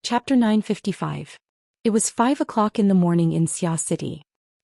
Chapter 955. It was 5 o'clock in the morning in Xia City.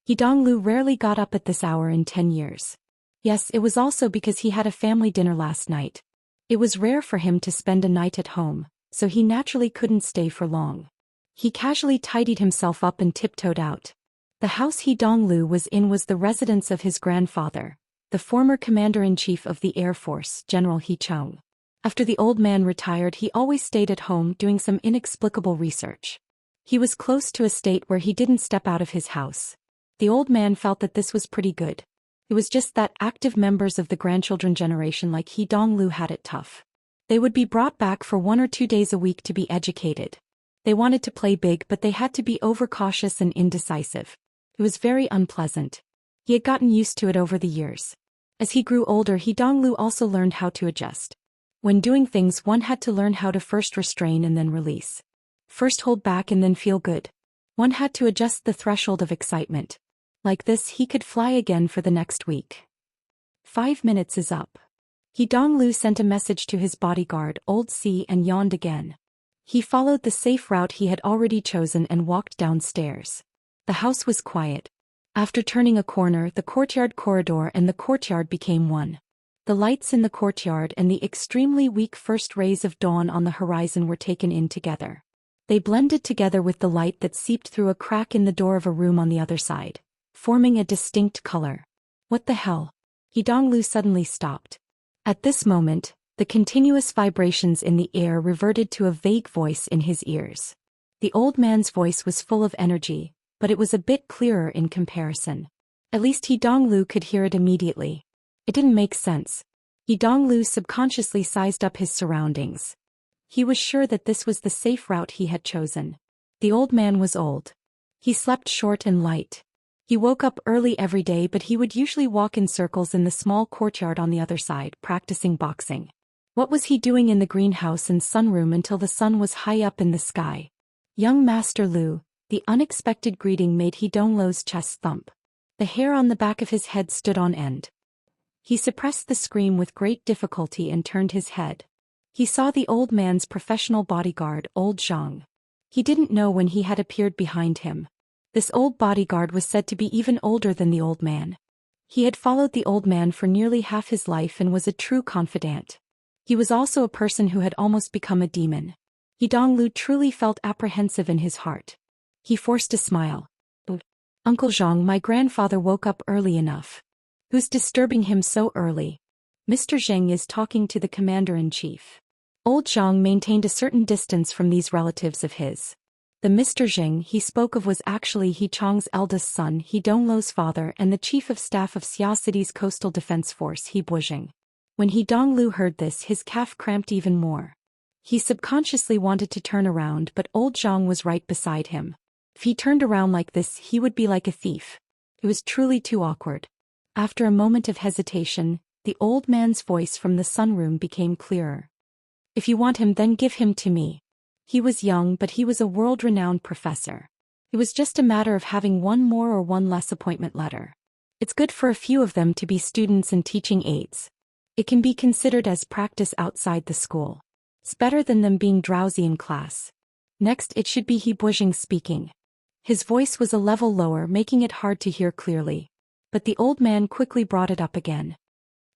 Donglu rarely got up at this hour in 10 years. Yes, it was also because he had a family dinner last night. It was rare for him to spend a night at home, so he naturally couldn't stay for long. He casually tidied himself up and tiptoed out. The house Donglu was in was the residence of his grandfather, the former commander-in-chief of the Air Force, General He Chong. After the old man retired, he always stayed at home doing some inexplicable research. He was close to a state where he didn't step out of his house. The old man felt that this was pretty good. It was just that active members of the grandchildren generation like Donglu had it tough. They would be brought back for 1 or 2 days a week to be educated. They wanted to play big, but they had to be overcautious and indecisive. It was very unpleasant. He had gotten used to it over the years. As he grew older, Donglu also learned how to adjust. When doing things, one had to learn how to first restrain and then release. First hold back and then feel good. One had to adjust the threshold of excitement. Like this, he could fly again for the next week. 5 minutes is up. Donglu sent a message to his bodyguard, Old Si, and yawned again. He followed the safe route he had already chosen and walked downstairs. The house was quiet. After turning a corner, the courtyard corridor and the courtyard became one. The lights in the courtyard and the extremely weak first rays of dawn on the horizon were taken in together. They blended together with the light that seeped through a crack in the door of a room on the other side, forming a distinct color. What the hell? Donglu suddenly stopped. At this moment, the continuous vibrations in the air reverted to a vague voice in his ears. The old man's voice was full of energy, but it was a bit clearer in comparison. At least Donglu could hear it immediately. It didn't make sense. Donglu subconsciously sized up his surroundings. He was sure that this was the safe route he had chosen. The old man was old. He slept short and light. He woke up early every day, but he would usually walk in circles in the small courtyard on the other side, practicing boxing. What was he doing in the greenhouse and sunroom until the sun was high up in the sky? Young Master Lu, the unexpected greeting made Donglu's chest thump. The hair on the back of his head stood on end. He suppressed the scream with great difficulty and turned his head. He saw the old man's professional bodyguard, Old Zhang. He didn't know when he had appeared behind him. This old bodyguard was said to be even older than the old man. He had followed the old man for nearly half his life and was a true confidant. He was also a person who had almost become a demon. Donglu truly felt apprehensive in his heart. He forced a smile. Uncle Zhang, my grandfather woke up early enough. Who's disturbing him so early? Mr. Zheng is talking to the commander-in-chief. Old Zhang maintained a certain distance from these relatives of his. The Mr. Zheng he spoke of was actually He Chong's eldest son, Donglu's father, and the chief of staff of Xia City's coastal defense force, Buzheng. When Donglu heard this, his calf cramped even more. He subconsciously wanted to turn around, but Old Zhang was right beside him. If he turned around like this, he would be like a thief. It was truly too awkward. After a moment of hesitation, the old man's voice from the sunroom became clearer. If you want him, then give him to me. He was young, but he was a world-renowned professor. It was just a matter of having one more or one less appointment letter. It's good for a few of them to be students and teaching aides. It can be considered as practice outside the school. It's better than them being drowsy in class. Next, it should be Buzheng speaking. His voice was a level lower, making it hard to hear clearly. But the old man quickly brought it up again.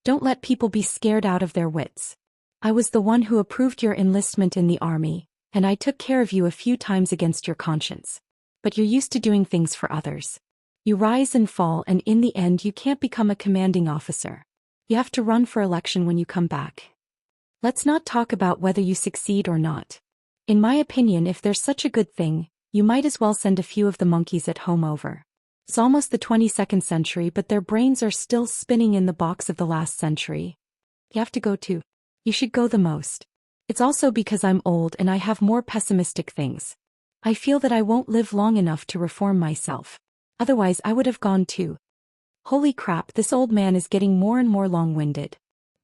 Don't let people be scared out of their wits. I was the one who approved your enlistment in the army, and I took care of you a few times against your conscience. But you're used to doing things for others. You rise and fall, and in the end you can't become a commanding officer. You have to run for election when you come back. Let's not talk about whether you succeed or not. In my opinion, if there's such a good thing, you might as well send a few of the monkeys at home over. It's almost the 22nd century, but their brains are still spinning in the box of the last century. You have to go too. You should go the most. It's also because I'm old and I have more pessimistic things. I feel that I won't live long enough to reform myself. Otherwise I would have gone too. Holy crap, this old man is getting more and more long-winded.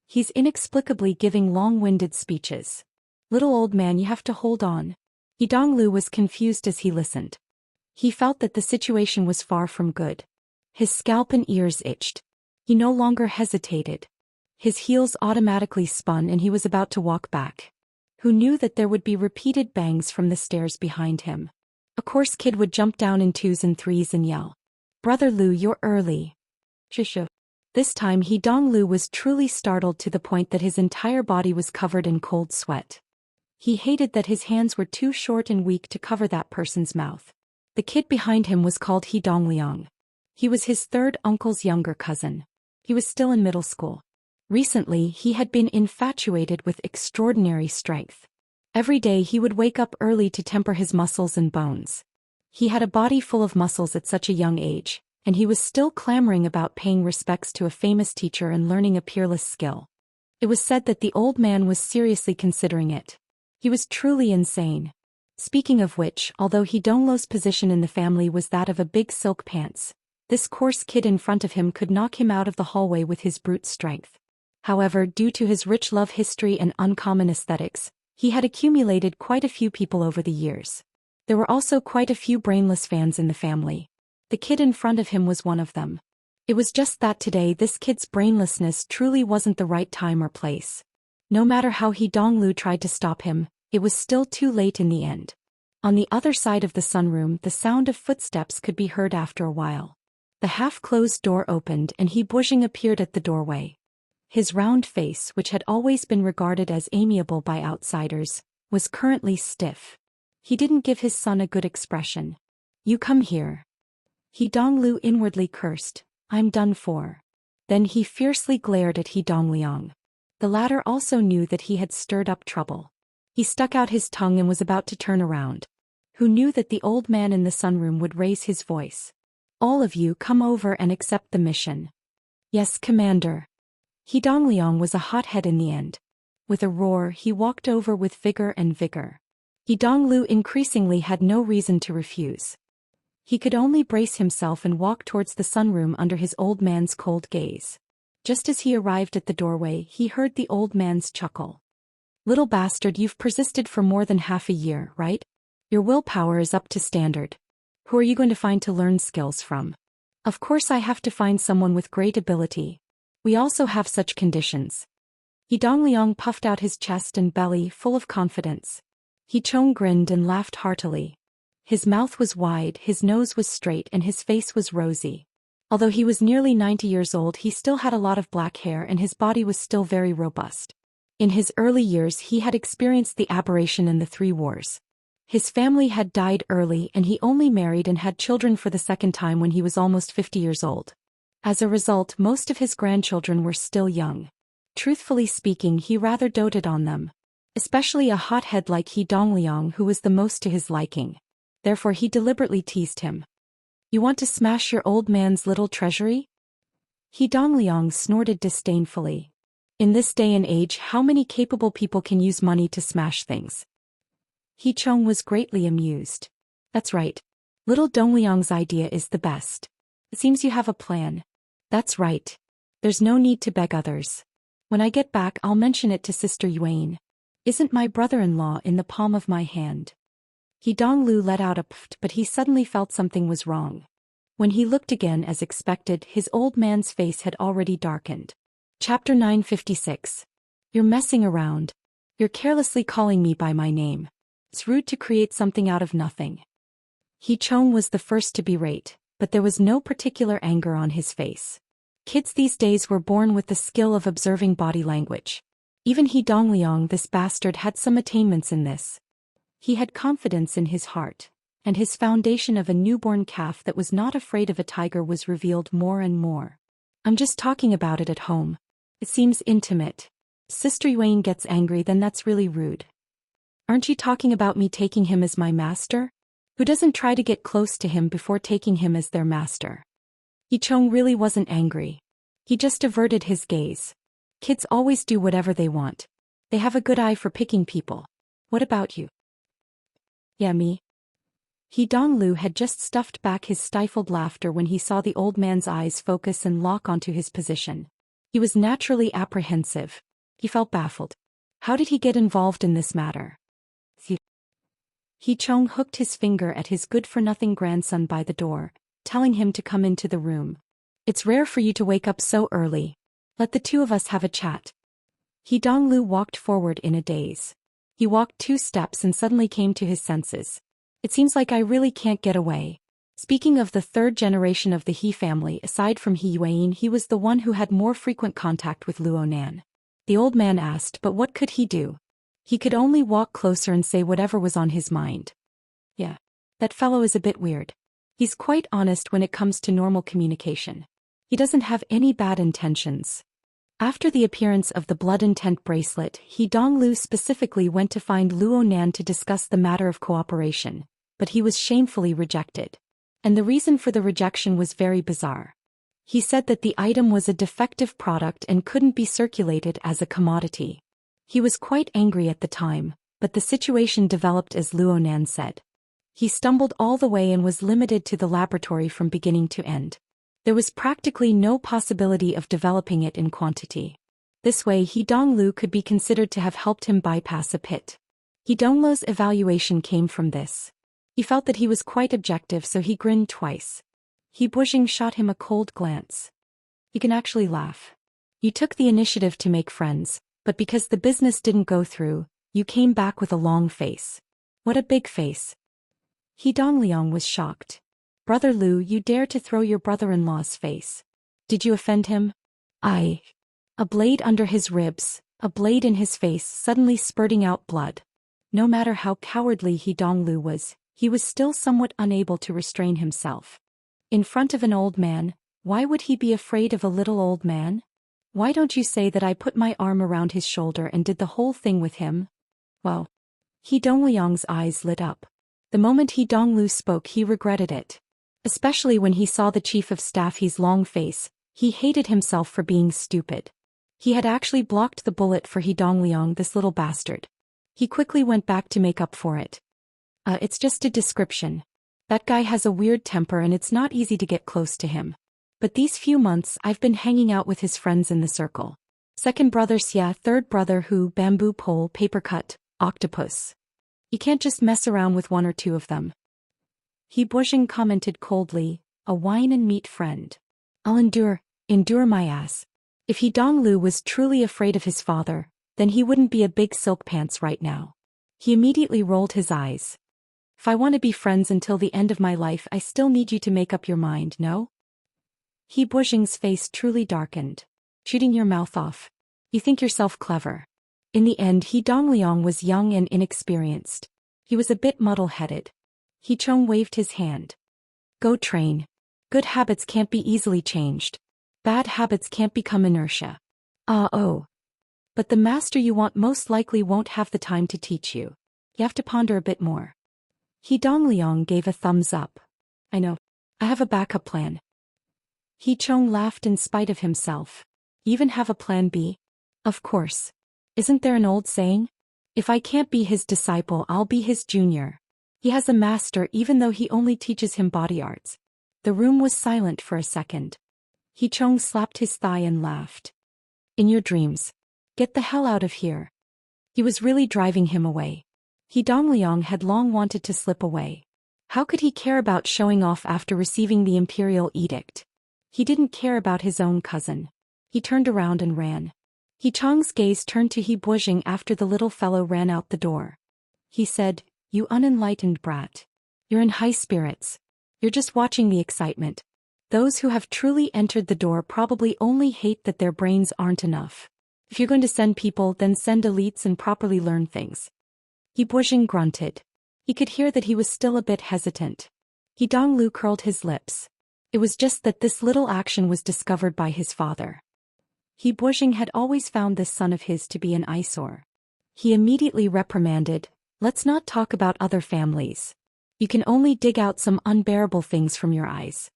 He's inexplicably giving long-winded speeches. Little old man, you have to hold on. Donglu was confused as he listened. He felt that the situation was far from good. His scalp and ears itched. He no longer hesitated. His heels automatically spun and he was about to walk back. who knew that there would be repeated bangs from the stairs behind him. Of course, Kid would jump down in 2s and 3s and yell, "Brother Lu, you're early." Shisha. This time Dong Lu was truly startled to the point that his entire body was covered in cold sweat. He hated that his hands were too short and weak to cover that person's mouth. The kid behind him was called Dongliang. He was his third uncle's younger cousin. He was still in middle school. Recently, he had been infatuated with extraordinary strength. Every day he would wake up early to temper his muscles and bones. He had a body full of muscles at such a young age, and he was still clamoring about paying respects to a famous teacher and learning a peerless skill. It was said that the old man was seriously considering it. He was truly insane. Speaking of which, although Donglo's position in the family was that of a big silk pants, this coarse kid in front of him could knock him out of the hallway with his brute strength. However, due to his rich love history and uncommon aesthetics, he had accumulated quite a few people over the years. There were also quite a few brainless fans in the family. The kid in front of him was one of them. It was just that today this kid's brainlessness truly wasn't the right time or place. No matter how Donglu tried to stop him, it was still too late in the end. On the other side of the sunroom, the sound of footsteps could be heard after a while. The half-closed door opened and Bushing appeared at the doorway. His round face, which had always been regarded as amiable by outsiders, was currently stiff. He didn't give his son a good expression. "You come here." Donglu inwardly cursed, "I'm done for." Then he fiercely glared at Dongliang. The latter also knew that he had stirred up trouble. He stuck out his tongue and was about to turn around. Who knew that the old man in the sunroom would raise his voice? "All of you come over and accept the mission." "Yes, Commander." Dongliang was a hothead in the end. With a roar, he walked over with vigor. Donglu increasingly had no reason to refuse. He could only brace himself and walk towards the sunroom under his old man's cold gaze. Just as he arrived at the doorway, he heard the old man's chuckle. "Little bastard, you've persisted for more than half a year, right? Your willpower is up to standard. Who are you going to find to learn skills from?" "Of course I have to find someone with great ability. We also have such conditions." Dongliang puffed out his chest and belly full of confidence. Chong grinned and laughed heartily. His mouth was wide, his nose was straight and his face was rosy. Although he was nearly 90 years old, he still had a lot of black hair and his body was still very robust. In his early years he had experienced the aberration in the 3 wars. His family had died early and he only married and had children for the second time when he was almost 50 years old. As a result, most of his grandchildren were still young. Truthfully speaking, he rather doted on them. Especially a hothead like Dongliang, who was the most to his liking. Therefore he deliberately teased him. "You want to smash your old man's little treasury?" Dongliang snorted disdainfully. In this day and age, how many capable people can use money to smash things? Chong was greatly amused. "That's right. Little Dongliang's idea is the best. It seems you have a plan." "That's right. There's no need to beg others. When I get back I'll mention it to Sister Yuan. Isn't my brother-in-law in the palm of my hand?" Donglu let out a pft, but he suddenly felt something was wrong. When he looked again as expected, his old man's face had already darkened. Chapter 956. "You're messing around. You're carelessly calling me by my name. It's rude to create something out of nothing." Chong was the first to berate, but there was no particular anger on his face. Kids these days were born with the skill of observing body language. Even Dongliang, this bastard, had some attainments in this. He had confidence in his heart, and his foundation of a newborn calf that was not afraid of a tiger was revealed more and more. "I'm just talking about it at home. It seems intimate. Sister Yuan gets angry, then that's really rude. Aren't you talking about me taking him as my master? Who doesn't try to get close to him before taking him as their master?" Chong really wasn't angry. He just averted his gaze. Kids always do whatever they want. They have a good eye for picking people. What about you? "Yeah, me." Donglu had just stuffed back his stifled laughter when he saw the old man's eyes focus and lock onto his position. He was naturally apprehensive. He felt baffled. How did he get involved in this matter? Chong hooked his finger at his good-for-nothing grandson by the door, telling him to come into the room. "It's rare for you to wake up so early. Let the two of us have a chat." Donglu walked forward in a daze. He walked 2 steps and suddenly came to his senses. It seems like I really can't get away. Speaking of the third generation of the He family, aside from He Yuan, he was the one who had more frequent contact with Luo Nan. The old man asked, but what could he do? He could only walk closer and say whatever was on his mind. Yeah. That fellow is a bit weird. He's quite honest when it comes to normal communication. He doesn't have any bad intentions. After the appearance of the blood intent bracelet, He Donglu specifically went to find Luo Nan to discuss the matter of cooperation, but he was shamefully rejected. And the reason for the rejection was very bizarre. He said that the item was a defective product and couldn't be circulated as a commodity. He was quite angry at the time, but the situation developed as Luo Nan said. He stumbled all the way and was limited to the laboratory from beginning to end. There was practically no possibility of developing it in quantity. This way He Donglu could be considered to have helped him bypass a pit. He Donglu's evaluation came from this. He felt that he was quite objective, so he grinned twice. He Buxing shot him a cold glance. You can actually laugh. You took the initiative to make friends, but because the business didn't go through, you came back with a long face. What a big face. He Dongliang was shocked. Brother Lu, you dare to throw your brother-in-law's face. Did you offend him? A blade under his ribs, a blade in his face, suddenly spurting out blood. No matter how cowardly He Donglu was, he was still somewhat unable to restrain himself. In front of an old man, why would he be afraid of a little old man? Why don't you say that I put my arm around his shoulder and did the whole thing with him? Well, He Dongliang's eyes lit up. The moment He Donglu spoke, he regretted it. Especially when he saw the chief of staff He's long face, he hated himself for being stupid. He had actually blocked the bullet for He Dongliang, this little bastard. He quickly went back to make up for it. It's just a description. That guy has a weird temper and it's not easy to get close to him. But these few months I've been hanging out with his friends in the circle. Second brother Xia, third brother Hu, bamboo pole, paper cut, octopus. You can't just mess around with one or two of them. He Buxing commented coldly, a wine and meat friend. I'll endure my ass. If He Donglu was truly afraid of his father, then he wouldn't be a big silk pants right now. He immediately rolled his eyes. If I want to be friends until the end of my life, I still need you to make up your mind, no? He Buxing's face truly darkened. Shooting your mouth off. You think yourself clever. In the end, He Dongliang was young and inexperienced. He was a bit muddle-headed. He Chong waved his hand. Go train. Good habits can't be easily changed. Bad habits can't become inertia. Oh. But the master you want most likely won't have the time to teach you. You have to ponder a bit more. He Dongliang gave a thumbs up. I know. I have a backup plan. He Chong laughed in spite of himself. You even have a plan B? Of course. Isn't there an old saying? If I can't be his disciple, I'll be his junior. He has a master even though he only teaches him body arts. The room was silent for a second. He Chong slapped his thigh and laughed. In your dreams. Get the hell out of here. He was really driving him away. He Dongliang had long wanted to slip away. How could he care about showing off after receiving the imperial edict? He didn't care about his own cousin. He turned around and ran. He Chong's gaze turned to He Buxing after the little fellow ran out the door. He said, You unenlightened brat. You're in high spirits. You're just watching the excitement. Those who have truly entered the door probably only hate that their brains aren't enough. If you're going to send people, then send elites and properly learn things. He Buxing grunted. He could hear that he was still a bit hesitant. He Donglu curled his lips. It was just that this little action was discovered by his father. He Buxing had always found this son of his to be an eyesore. He immediately reprimanded, Let's not talk about other families. You can only dig out some unbearable things from your eyes.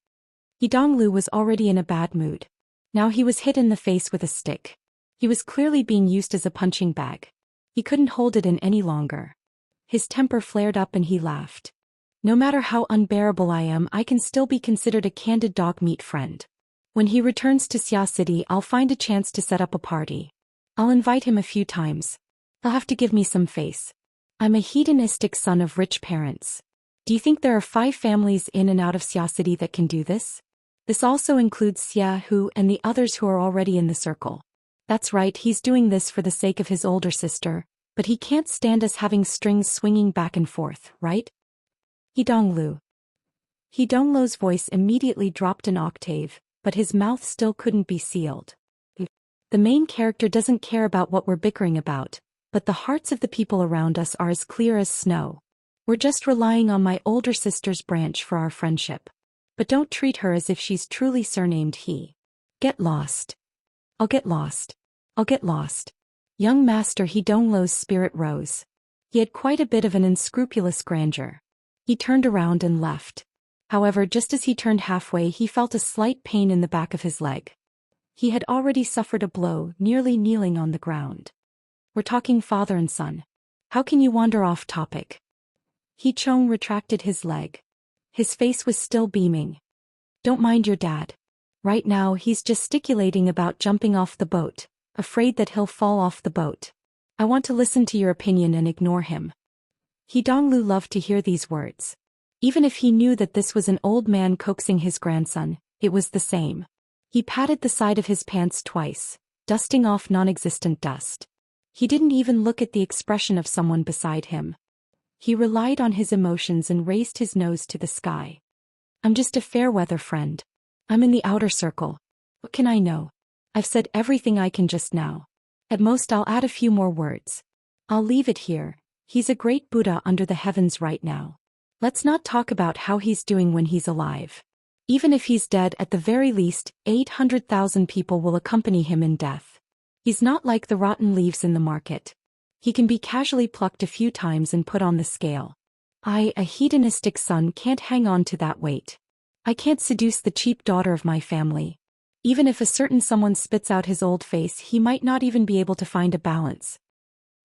He Donglu was already in a bad mood. Now he was hit in the face with a stick. He was clearly being used as a punching bag. He couldn't hold it in any longer. His temper flared up and he laughed. No matter how unbearable I am, I can still be considered a candid dog meat friend. When he returns to Xia City, I'll find a chance to set up a party. I'll invite him a few times. He'll have to give me some face. I'm a hedonistic son of rich parents. Do you think there are 5 families in and out of Xia City that can do this? This also includes Xia Hu and the others who are already in the circle. That's right, he's doing this for the sake of his older sister, But he can't stand us having strings swinging back and forth, right? He Donglu. He Donglu's voice immediately dropped an octave, but his mouth still couldn't be sealed. The main character doesn't care about what we're bickering about, but the hearts of the people around us are as clear as snow. We're just relying on my older sister's branch for our friendship. But don't treat her as if she's truly surnamed he. Get lost. I'll get lost. I'll get lost. Young Master He Donglu's spirit rose. He had quite a bit of an unscrupulous grandeur. He turned around and left. However, just as he turned halfway, he felt a slight pain in the back of his leg. He had already suffered a blow, nearly kneeling on the ground. We're talking father and son. How can you wander off topic? He Chong retracted his leg. His face was still beaming. Don't mind your dad. Right now he's gesticulating about jumping off the boat, afraid that he'll fall off the boat. I want to listen to your opinion and ignore him. He Donglu loved to hear these words. Even if he knew that this was an old man coaxing his grandson, it was the same. He patted the side of his pants twice, dusting off non-existent dust. He didn't even look at the expression of someone beside him. He relied on his emotions and raised his nose to the sky. I'm just a fair-weather friend. I'm in the outer circle. What can I know? I've said everything I can just now. At most I'll add a few more words. I'll leave it here. He's a great Buddha under the heavens right now. Let's not talk about how he's doing when he's alive. Even if he's dead, at the very least, 800,000 people will accompany him in death. He's not like the rotten leaves in the market. He can be casually plucked a few times and put on the scale. I, a hedonistic son, can't hang on to that weight. I can't seduce the cheap daughter of my family. Even if a certain someone spits out his old face, he might not even be able to find a balance.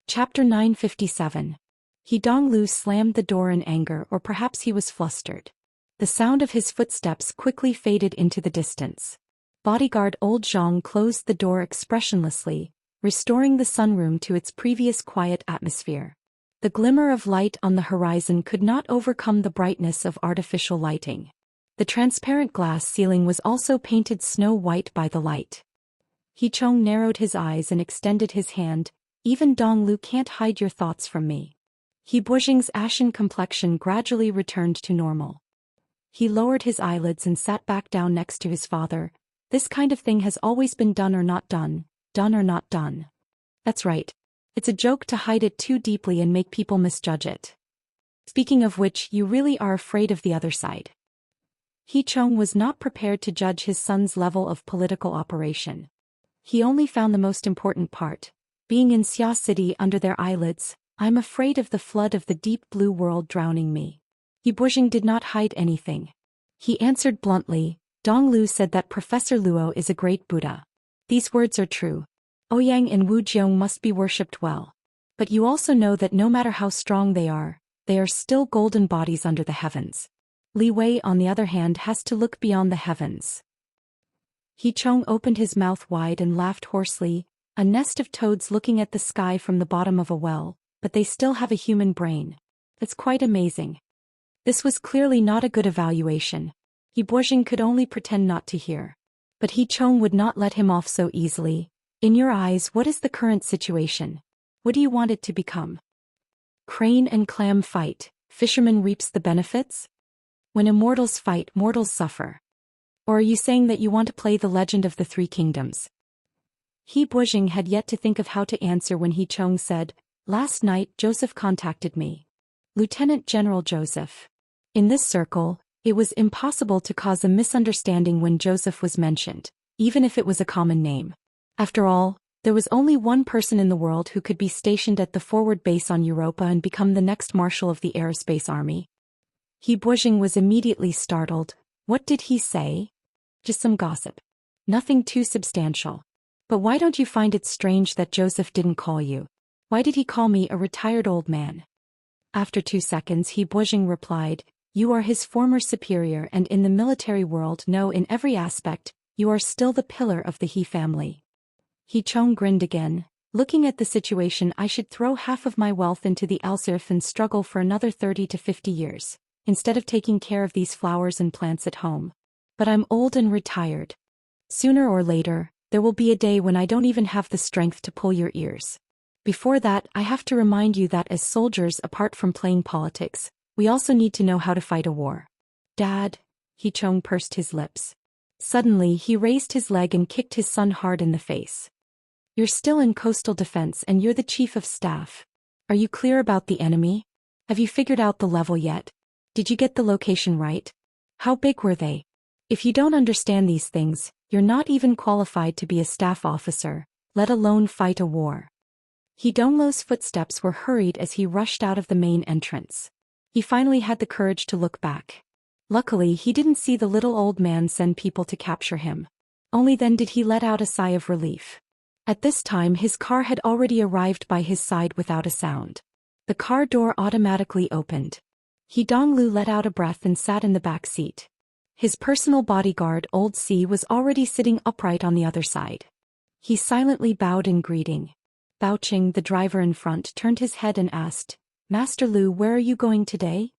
Chapter 957. He Donglu slammed the door in anger, or perhaps he was flustered. The sound of his footsteps quickly faded into the distance. Bodyguard Old Zhang closed the door expressionlessly, restoring the sunroom to its previous quiet atmosphere. The glimmer of light on the horizon could not overcome the brightness of artificial lighting. The transparent glass ceiling was also painted snow white by the light. He Chong narrowed his eyes and extended his hand. Even Donglu can't hide your thoughts from me. He Buxing's ashen complexion gradually returned to normal. He lowered his eyelids and sat back down next to his father. This kind of thing has always been done or not done, done or not done. That's right. It's a joke to hide it too deeply and make people misjudge it. Speaking of which, you really are afraid of the other side. He Chong was not prepared to judge his son's level of political operation. He only found the most important part. Being in Xia City under their eyelids, I'm afraid of the flood of the deep blue world drowning me. He Buxing did not hide anything. He answered bluntly. Donglu said that Professor Luo is a great Buddha. These words are true. Ouyang and Wu Jiong must be worshipped well. But you also know that no matter how strong they are still golden bodies under the heavens. Li Wei, on the other hand, has to look beyond the heavens. He Chong opened his mouth wide and laughed hoarsely, a nest of toads looking at the sky from the bottom of a well, but they still have a human brain. It's quite amazing. This was clearly not a good evaluation. He Buxing could only pretend not to hear. But He Chong would not let him off so easily. In your eyes, what is the current situation? What do you want it to become? Crane and clam fight, fisherman reaps the benefits? When immortals fight, mortals suffer. Or are you saying that you want to play the Legend of the Three Kingdoms? He Buxing had yet to think of how to answer when He Chong said, "Last night Joseph contacted me. Lieutenant General Joseph." In this circle, it was impossible to cause a misunderstanding when Joseph was mentioned, even if it was a common name. After all, there was only one person in the world who could be stationed at the forward base on Europa and become the next Marshal of the Aerospace Army. He Buxing was immediately startled. What did he say? Just some gossip. Nothing too substantial. But why don't you find it strange that Joseph didn't call you? Why did he call me a retired old man? After 2 seconds, He Buxing replied, "You are his former superior, and in the military world, no, in every aspect, you are still the pillar of the He family." He Chong grinned again. Looking at the situation, I should throw half of my wealth into the Alsirf and struggle for another 30 to 50 years, instead of taking care of these flowers and plants at home. But I'm old and retired. Sooner or later, there will be a day when I don't even have the strength to pull your ears. Before that, I have to remind you that as soldiers, apart from playing politics, we also need to know how to fight a war. Dad, Chong pursed his lips. Suddenly, he raised his leg and kicked his son hard in the face. You're still in coastal defense and you're the chief of staff. Are you clear about the enemy? Have you figured out the level yet? Did you get the location right? How big were they? If you don't understand these things, you're not even qualified to be a staff officer, let alone fight a war. Donglu's footsteps were hurried as he rushed out of the main entrance. He finally had the courage to look back. Luckily, he didn't see the little old man send people to capture him. Only then did he let out a sigh of relief. At this time, his car had already arrived by his side without a sound. The car door automatically opened. Donglu let out a breath and sat in the back seat. His personal bodyguard, Old C, was already sitting upright on the other side. He silently bowed in greeting. Baoqing, the driver in front, turned his head and asked, Master Lu, where are you going today?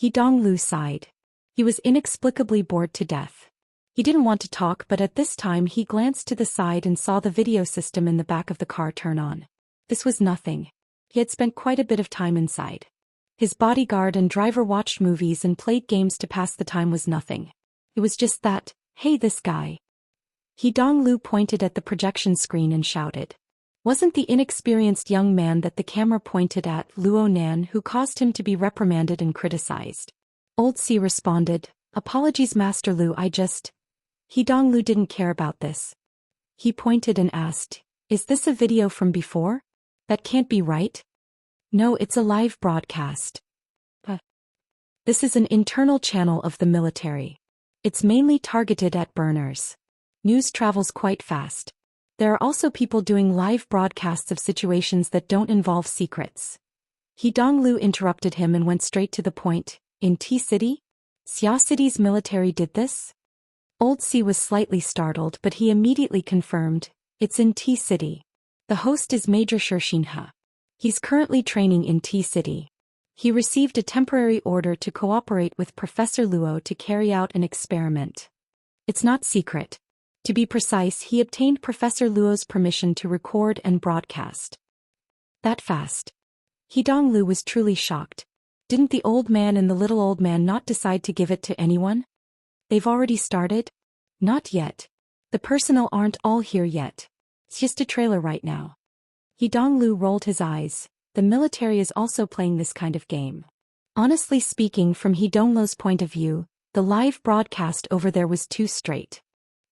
Donglu sighed. He was inexplicably bored to death. He didn't want to talk, but at this time he glanced to the side and saw the video system in the back of the car turn on. This was nothing. He had spent quite a bit of time inside. His bodyguard and driver watched movies and played games to pass the time was nothing. It was just that, hey, this guy. Donglu pointed at the projection screen and shouted. Wasn't the inexperienced young man that the camera pointed at Luo Nan who caused him to be reprimanded and criticized? Old C responded, Apologies Master Lu, Donglu didn't care about this. He pointed and asked, Is this a video from before? That can't be right. No, it's a live broadcast. This is an internal channel of the military. It's mainly targeted at burners. News travels quite fast. There are also people doing live broadcasts of situations that don't involve secrets. Donglu interrupted him and went straight to the point. In T-City? Xia City's military did this? Old C was slightly startled, but he immediately confirmed, it's in T-City. The host is Major Zhou Xian. He's currently training in T-City. He received a temporary order to cooperate with Professor Luo to carry out an experiment. It's not secret. To be precise, he obtained Professor Luo's permission to record and broadcast. That fast. Donglu was truly shocked. Didn't the old man and the little old man not decide to give it to anyone? They've already started? Not yet. The personnel aren't all here yet. It's just a trailer right now. Donglu rolled his eyes. The military is also playing this kind of game. Honestly speaking, from Donglu's point of view, the live broadcast over there was too straight.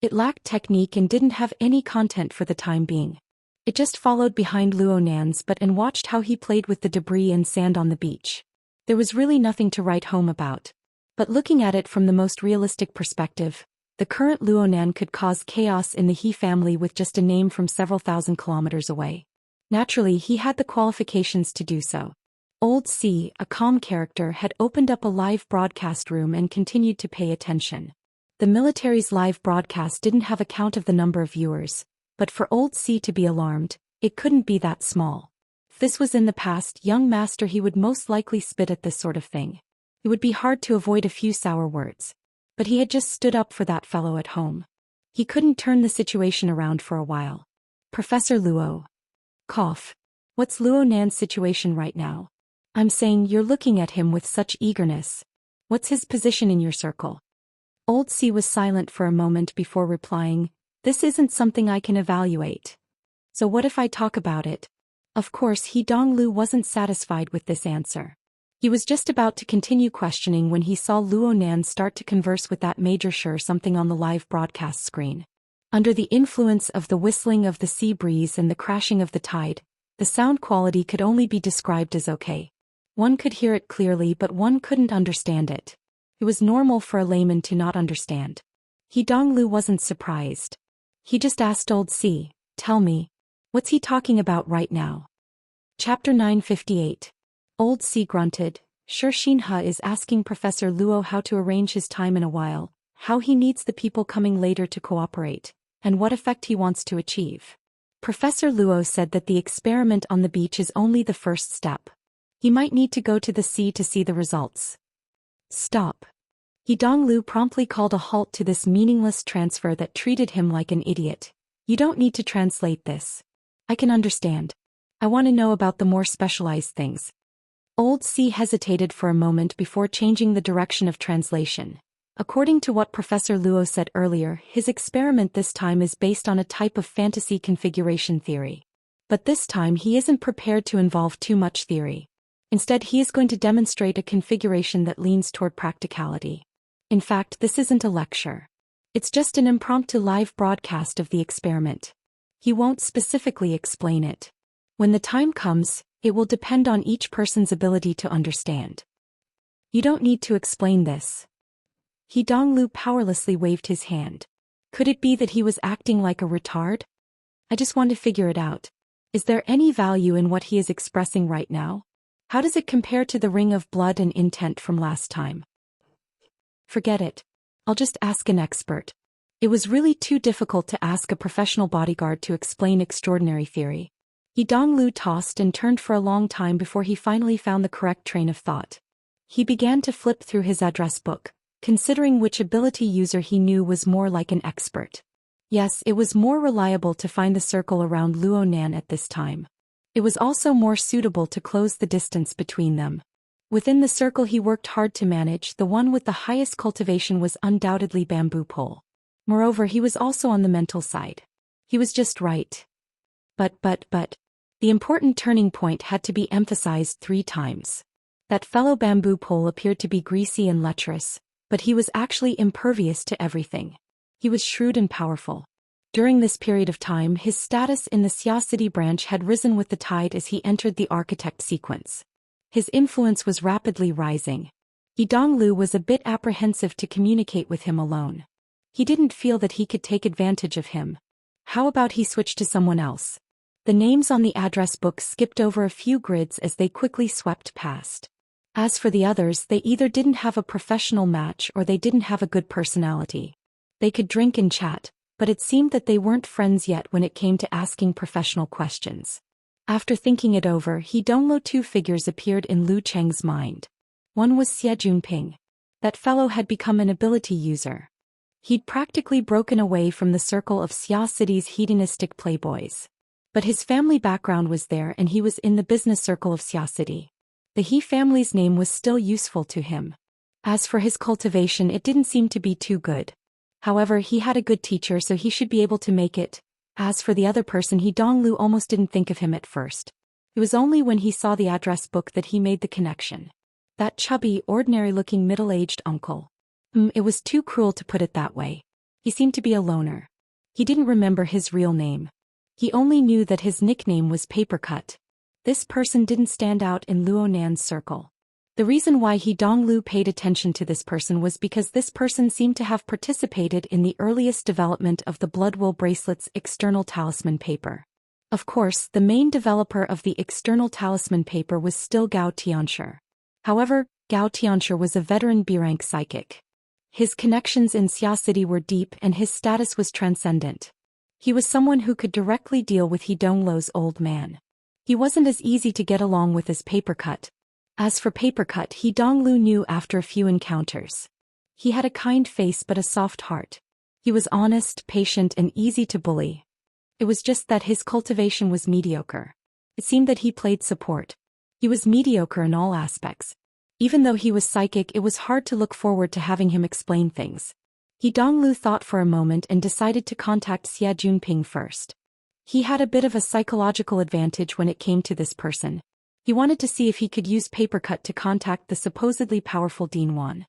It lacked technique and didn't have any content for the time being. It just followed behind Luo Nan's and watched how he played with the debris and sand on the beach. There was really nothing to write home about. But looking at it from the most realistic perspective, the current Luo Nan could cause chaos in the He family with just a name from several thousand kilometers away. Naturally, he had the qualifications to do so. Old C, a calm character, had opened up a live broadcast room and continued to pay attention. The military's live broadcast didn't have a count of the number of viewers, but for Old C to be alarmed, it couldn't be that small. If this was in the past, young master, he would most likely spit at this sort of thing. It would be hard to avoid a few sour words. But he had just stood up for that fellow at home. He couldn't turn the situation around for a while. Professor Luo. Cough. What's Luo Nan's situation right now? I'm saying you're looking at him with such eagerness. What's his position in your circle? Old C was silent for a moment before replying, This isn't something I can evaluate. So what if I talk about it? Of course, Donglu wasn't satisfied with this answer. He was just about to continue questioning when he saw Luo Nan start to converse with that Major Sure something on the live broadcast screen. Under the influence of the whistling of the sea breeze and the crashing of the tide, the sound quality could only be described as okay. One could hear it clearly, but one couldn't understand it. It was normal for a layman to not understand. Donglu wasn't surprised. He just asked Old C, Tell me, what's he talking about right now? Chapter 958. Old C grunted. Zhou Xian is asking Professor Luo how to arrange his time in a while, how he needs the people coming later to cooperate, and what effect he wants to achieve. Professor Luo said that the experiment on the beach is only the first step. He might need to go to the sea to see the results. Stop. Donglu promptly called a halt to this meaningless transfer that treated him like an idiot. You don't need to translate this. I can understand. I want to know about the more specialized things. Old C hesitated for a moment before changing the direction of translation. According to what Professor Luo said earlier, his experiment this time is based on a type of fantasy configuration theory. But this time he isn't prepared to involve too much theory. Instead, he is going to demonstrate a configuration that leans toward practicality. In fact, this isn't a lecture. It's just an impromptu live broadcast of the experiment. He won't specifically explain it. When the time comes, it will depend on each person's ability to understand. You don't need to explain this. He Donglu powerlessly waved his hand. Could it be that he was acting like a retard? I just want to figure it out. Is there any value in what he is expressing right now? How does it compare to the ring of blood and intent from last time? Forget it. I'll just ask an expert. It was really too difficult to ask a professional bodyguard to explain extraordinary theory. He Donglu tossed and turned for a long time before he finally found the correct train of thought. He began to flip through his address book, considering which ability user he knew was more like an expert. Yes, it was more reliable to find the circle around Luonan at this time. It was also more suitable to close the distance between them. Within the circle he worked hard to manage, the one with the highest cultivation was undoubtedly Bamboo Pole. Moreover, he was also on the mental side. He was just right. But. The important turning point had to be emphasized 3 times. That fellow Bamboo Pole appeared to be greasy and lecherous, but he was actually impervious to everything. He was shrewd and powerful. During this period of time, his status in the Xia City branch had risen with the tide as he entered the architect sequence. His influence was rapidly rising. Yi Donglu was a bit apprehensive to communicate with him alone. He didn't feel that he could take advantage of him. How about he switch to someone else? The names on the address book skipped over a few grids as they quickly swept past. As for the others, they either didn't have a professional match or they didn't have a good personality. They could drink and chat, but it seemed that they weren't friends yet when it came to asking professional questions. After thinking it over, He Donglo 2 figures appeared in Lu Cheng's mind. One was Xie Junping. That fellow had become an ability user. He'd practically broken away from the circle of Xia City's hedonistic playboys. But his family background was there and he was in the business circle of Xia City. The He family's name was still useful to him. As for his cultivation, it didn't seem to be too good. However, he had a good teacher, so he should be able to make it. As for the other person, He Donglu almost didn't think of him at first. It was only when he saw the address book that he made the connection. That chubby, ordinary-looking middle-aged uncle. It was too cruel to put it that way. He seemed to be a loner. He didn't remember his real name. He only knew that his nickname was Papercut. This person didn't stand out in Luonan's circle. The reason why He Donglu paid attention to this person was because this person seemed to have participated in the earliest development of the Bloodwool bracelet's external talisman paper. Of course, the main developer of the external talisman paper was still Gao Tianshi. However, Gao Tianshi was a veteran B-rank psychic. His connections in Xia City were deep and his status was transcendent. He was someone who could directly deal with He Donglo's old man. He wasn't as easy to get along with as Papercut. As for Papercut, He Donglu knew after a few encounters. He had a kind face but a soft heart. He was honest, patient, and easy to bully. It was just that his cultivation was mediocre. It seemed that he played support. He was mediocre in all aspects. Even though he was psychic, it was hard to look forward to having him explain things. He Donglu thought for a moment and decided to contact Xie Junping first. He had a bit of a psychological advantage when it came to this person. He wanted to see if he could use Papercut to contact the supposedly powerful Dean Wan.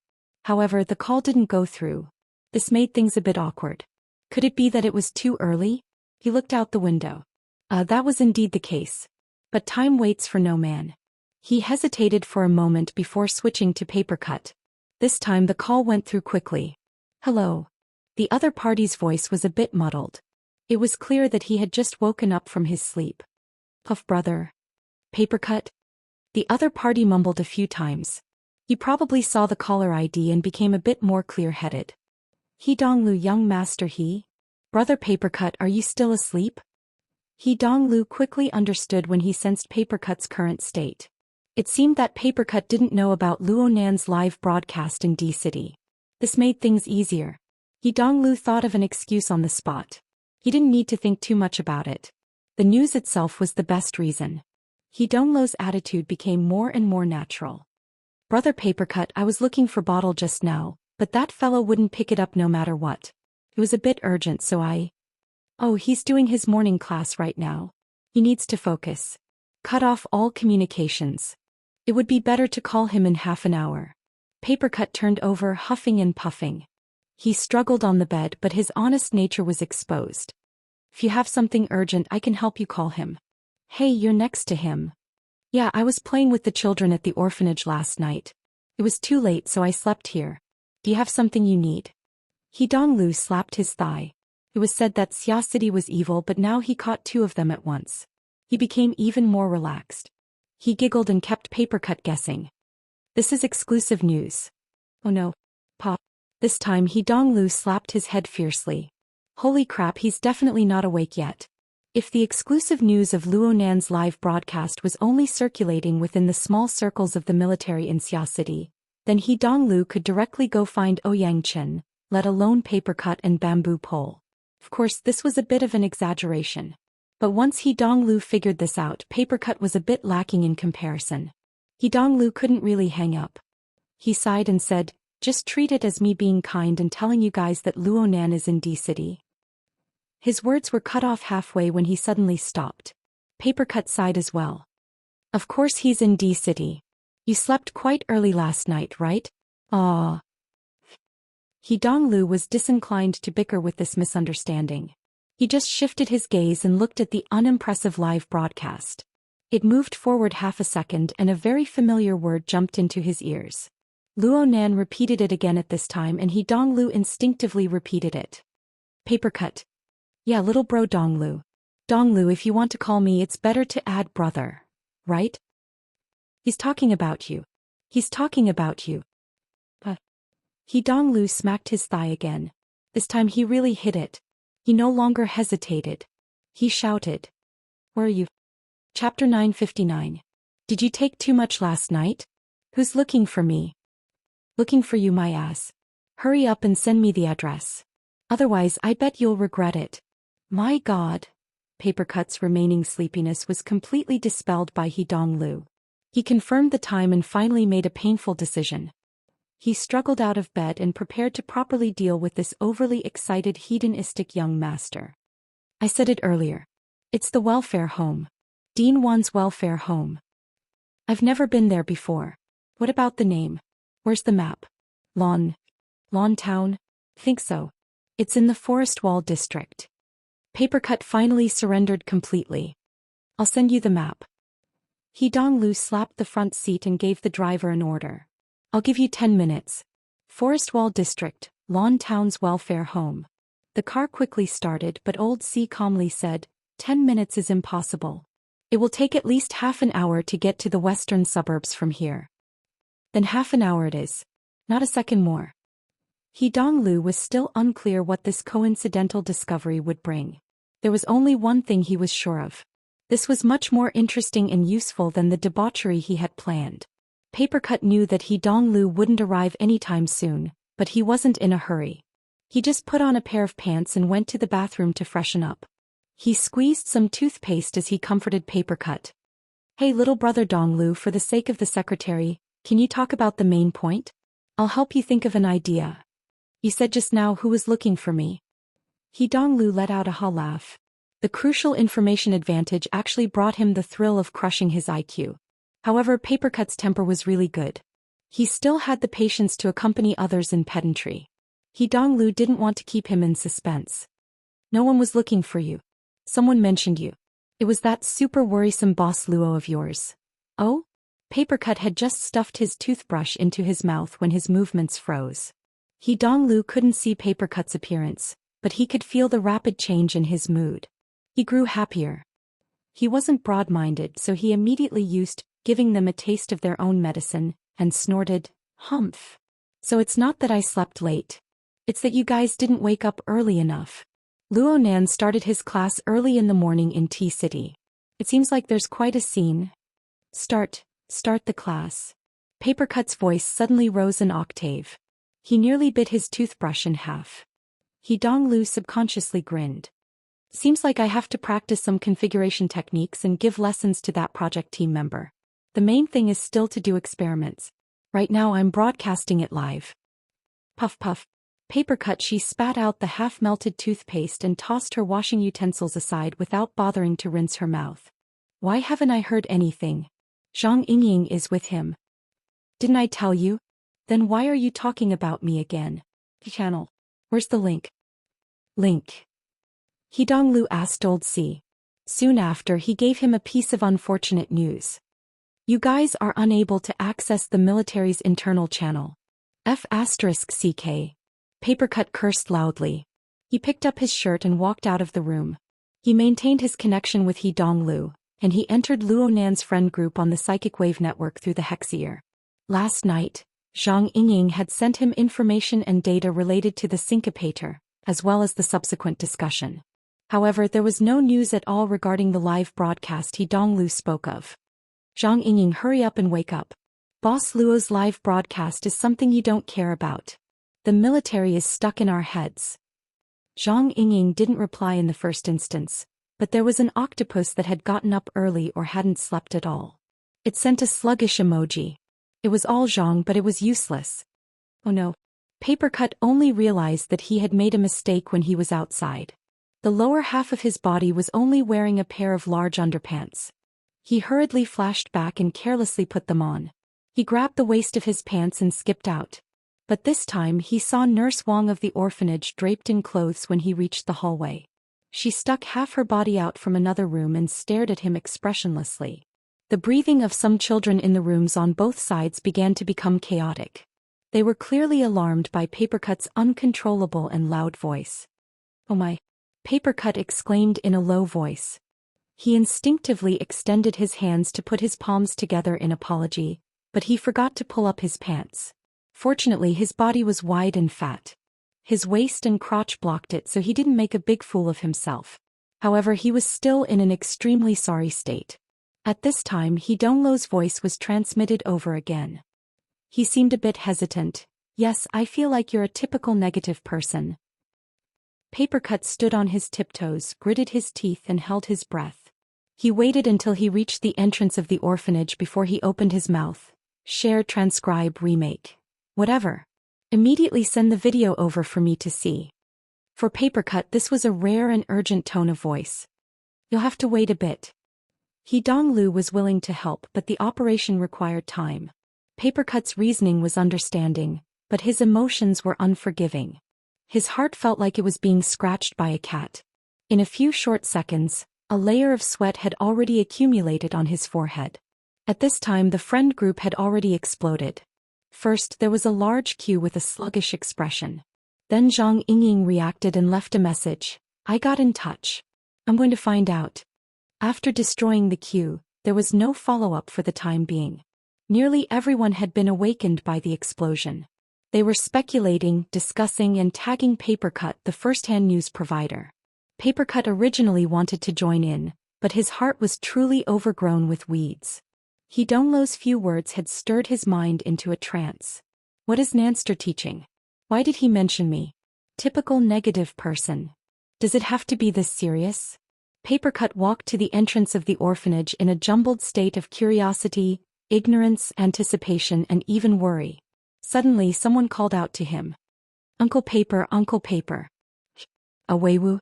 However, the call didn't go through. This made things a bit awkward. Could it be that it was too early? He looked out the window. That was indeed the case. But time waits for no man. He hesitated for a moment before switching to Papercut. This time the call went through quickly. Hello. The other party's voice was a bit muddled. It was clear that he had just woken up from his sleep. Puff brother. Papercut? The other party mumbled a few times. He probably saw the caller ID and became a bit more clear-headed. He Donglu, young master He? Brother Papercut, are you still asleep? He Donglu quickly understood when he sensed Papercut's current state. It seemed that Papercut didn't know about Luonan's live broadcast in D-City. This made things easier. He Donglu thought of an excuse on the spot. He didn't need to think too much about it. The news itself was the best reason. He Donglu's attitude became more and more natural. Brother Papercut, I was looking for bottle just now, but that fellow wouldn't pick it up no matter what. It was a bit urgent so I... Oh, he's doing his morning class right now. He needs to focus. Cut off all communications. It would be better to call him in half an hour. Papercut turned over, huffing and puffing. He struggled on the bed, but his honest nature was exposed. If you have something urgent, I can help you call him. Hey, you're next to him. Yeah, I was playing with the children at the orphanage last night. It was too late so I slept here. Do you have something you need? He Donglu slapped his thigh. It was said that Xia City was evil, but now he caught two of them at once. He became even more relaxed. He giggled and kept Papercut guessing. This is exclusive news. Oh no. Pop. This time He Donglu slapped his head fiercely. Holy crap, he's definitely not awake yet. If the exclusive news of Luonan's live broadcast was only circulating within the small circles of the military in Xia City, then He Donglu could directly go find Ouyang Chen, let alone Papercut and Bamboo Pole. Of course, this was a bit of an exaggeration. But once He Donglu figured this out, Papercut was a bit lacking in comparison. He Donglu couldn't really hang up. He sighed and said, just treat it as me being kind and telling you guys that Luonan is in D City. His words were cut off halfway when he suddenly stopped. Papercut sighed as well. Of course he's in D City. You slept quite early last night, right? Ah. He Donglu was disinclined to bicker with this misunderstanding. He just shifted his gaze and looked at the unimpressive live broadcast. It moved forward half a second and a very familiar word jumped into his ears. Luonan repeated it again at this time and He Donglu instinctively repeated it. Papercut. Yeah, little bro Donglu. Donglu, if you want to call me, it's better to add brother. Right? He's talking about you. He's talking about you. He Donglu smacked his thigh again. This time he really hit it. He no longer hesitated. He shouted. Where are you? Chapter 959. Did you take too much last night? Who's looking for me? Looking for you, my ass. Hurry up and send me the address. Otherwise, I bet you'll regret it. My God. Papercut's remaining sleepiness was completely dispelled by He Donglu. He confirmed the time and finally made a painful decision. He struggled out of bed and prepared to properly deal with this overly excited hedonistic young master. I said it earlier. It's the welfare home. Dean Wan's welfare home. I've never been there before. What about the name? Where's the map? Lawn Town? Think so. It's in the Forest Wall district. Papercut finally surrendered completely. I'll send you the map. He Donglu slapped the front seat and gave the driver an order. I'll give you 10 minutes. Forest Wall District, Lawn Town's welfare home. The car quickly started, but Old C calmly said, 10 minutes is impossible. It will take at least half an hour to get to the western suburbs from here. Then half an hour it is. Not a second more. He Donglu was still unclear what this coincidental discovery would bring. There was only one thing he was sure of. This was much more interesting and useful than the debauchery he had planned. Papercut knew that He Donglu wouldn't arrive anytime soon, but he wasn't in a hurry. He just put on a pair of pants and went to the bathroom to freshen up. He squeezed some toothpaste as he comforted Papercut. Hey little brother Donglu, for the sake of the secretary, can you talk about the main point? I'll help you think of an idea. You said just now who was looking for me. He Donglu let out a ha laugh. The crucial information advantage actually brought him the thrill of crushing his IQ. However, Papercut's temper was really good. He still had the patience to accompany others in pedantry. He Donglu didn't want to keep him in suspense. No one was looking for you. Someone mentioned you. It was that super worrisome boss Luo of yours. Oh? Papercut had just stuffed his toothbrush into his mouth when his movements froze. He Donglu couldn't see Papercut's appearance, but he could feel the rapid change in his mood. He grew happier. He wasn't broad-minded, so he immediately used giving them a taste of their own medicine, and snorted, humph. So it's not that I slept late. It's that you guys didn't wake up early enough. Luonan started his class early in the morning in T City. It seems like there's quite a scene. Start the class. Papercut's voice suddenly rose an octave. He nearly bit his toothbrush in half. He Donglu subconsciously grinned. Seems like I have to practice some configuration techniques and give lessons to that project team member. The main thing is still to do experiments. Right now I'm broadcasting it live. Puff puff. Paper cut. She spat out the half-melted toothpaste and tossed her washing utensils aside without bothering to rinse her mouth. Why haven't I heard anything? Zhang Yingying is with him. Didn't I tell you? Then why are you talking about me again? Channel. Where's the link? Link. Donglu asked Old C. Soon after he gave him a piece of unfortunate news. You guys are unable to access the military's internal channel. F***CK. Papercut cursed loudly. He picked up his shirt and walked out of the room. He maintained his connection with He Donglu, and he entered Luo Nan's friend group on the psychic wave network through the Hexier. Last night, Zhang Yingying had sent him information and data related to the syncopator, as well as the subsequent discussion. However, there was no news at all regarding the live broadcast He Donglu spoke of. Zhang Yingying, hurry up and wake up. Boss Luo's live broadcast is something you don't care about. The military is stuck in our heads. Zhang Yingying didn't reply in the first instance, but there was an octopus that had gotten up early or hadn't slept at all. It sent a sluggish emoji. It was all Zhang, but it was useless. Oh no. Papercut only realized that he had made a mistake when he was outside. The lower half of his body was only wearing a pair of large underpants. He hurriedly flashed back and carelessly put them on. He grabbed the waist of his pants and skipped out. But this time he saw Nurse Wang of the orphanage draped in clothes when he reached the hallway. She stuck half her body out from another room and stared at him expressionlessly. The breathing of some children in the rooms on both sides began to become chaotic. They were clearly alarmed by Papercut's uncontrollable and loud voice. Oh my! Papercut exclaimed in a low voice. He instinctively extended his hands to put his palms together in apology, but he forgot to pull up his pants. Fortunately, his body was wide and fat. His waist and crotch blocked it, so he didn't make a big fool of himself. However, he was still in an extremely sorry state. At this time, He Donglu's voice was transmitted over again. He seemed a bit hesitant. Yes, I feel like you're a typical negative person. Papercut stood on his tiptoes, gritted his teeth and held his breath. He waited until he reached the entrance of the orphanage before he opened his mouth. Share, transcribe, remake. Whatever. Immediately send the video over for me to see. For Papercut, this was a rare and urgent tone of voice. You'll have to wait a bit. He Donglu was willing to help, but the operation required time. Papercut's reasoning was understanding, but his emotions were unforgiving. His heart felt like it was being scratched by a cat. In a few short seconds, a layer of sweat had already accumulated on his forehead. At this time, the friend group had already exploded. First, there was a large queue with a sluggish expression. Then Zhang Yingying reacted and left a message. I got in touch. I'm going to find out. After destroying the queue, there was no follow-up for the time being. Nearly everyone had been awakened by the explosion. They were speculating, discussing and tagging Papercut, the first-hand news provider. Papercut originally wanted to join in, but his heart was truly overgrown with weeds. He Donglu's few words had stirred his mind into a trance. What is Nanster teaching? Why did he mention me? Typical negative person. Does it have to be this serious? Papercut walked to the entrance of the orphanage in a jumbled state of curiosity, ignorance, anticipation, and even worry. Suddenly someone called out to him. Uncle Paper, Uncle Paper. A Weiwu?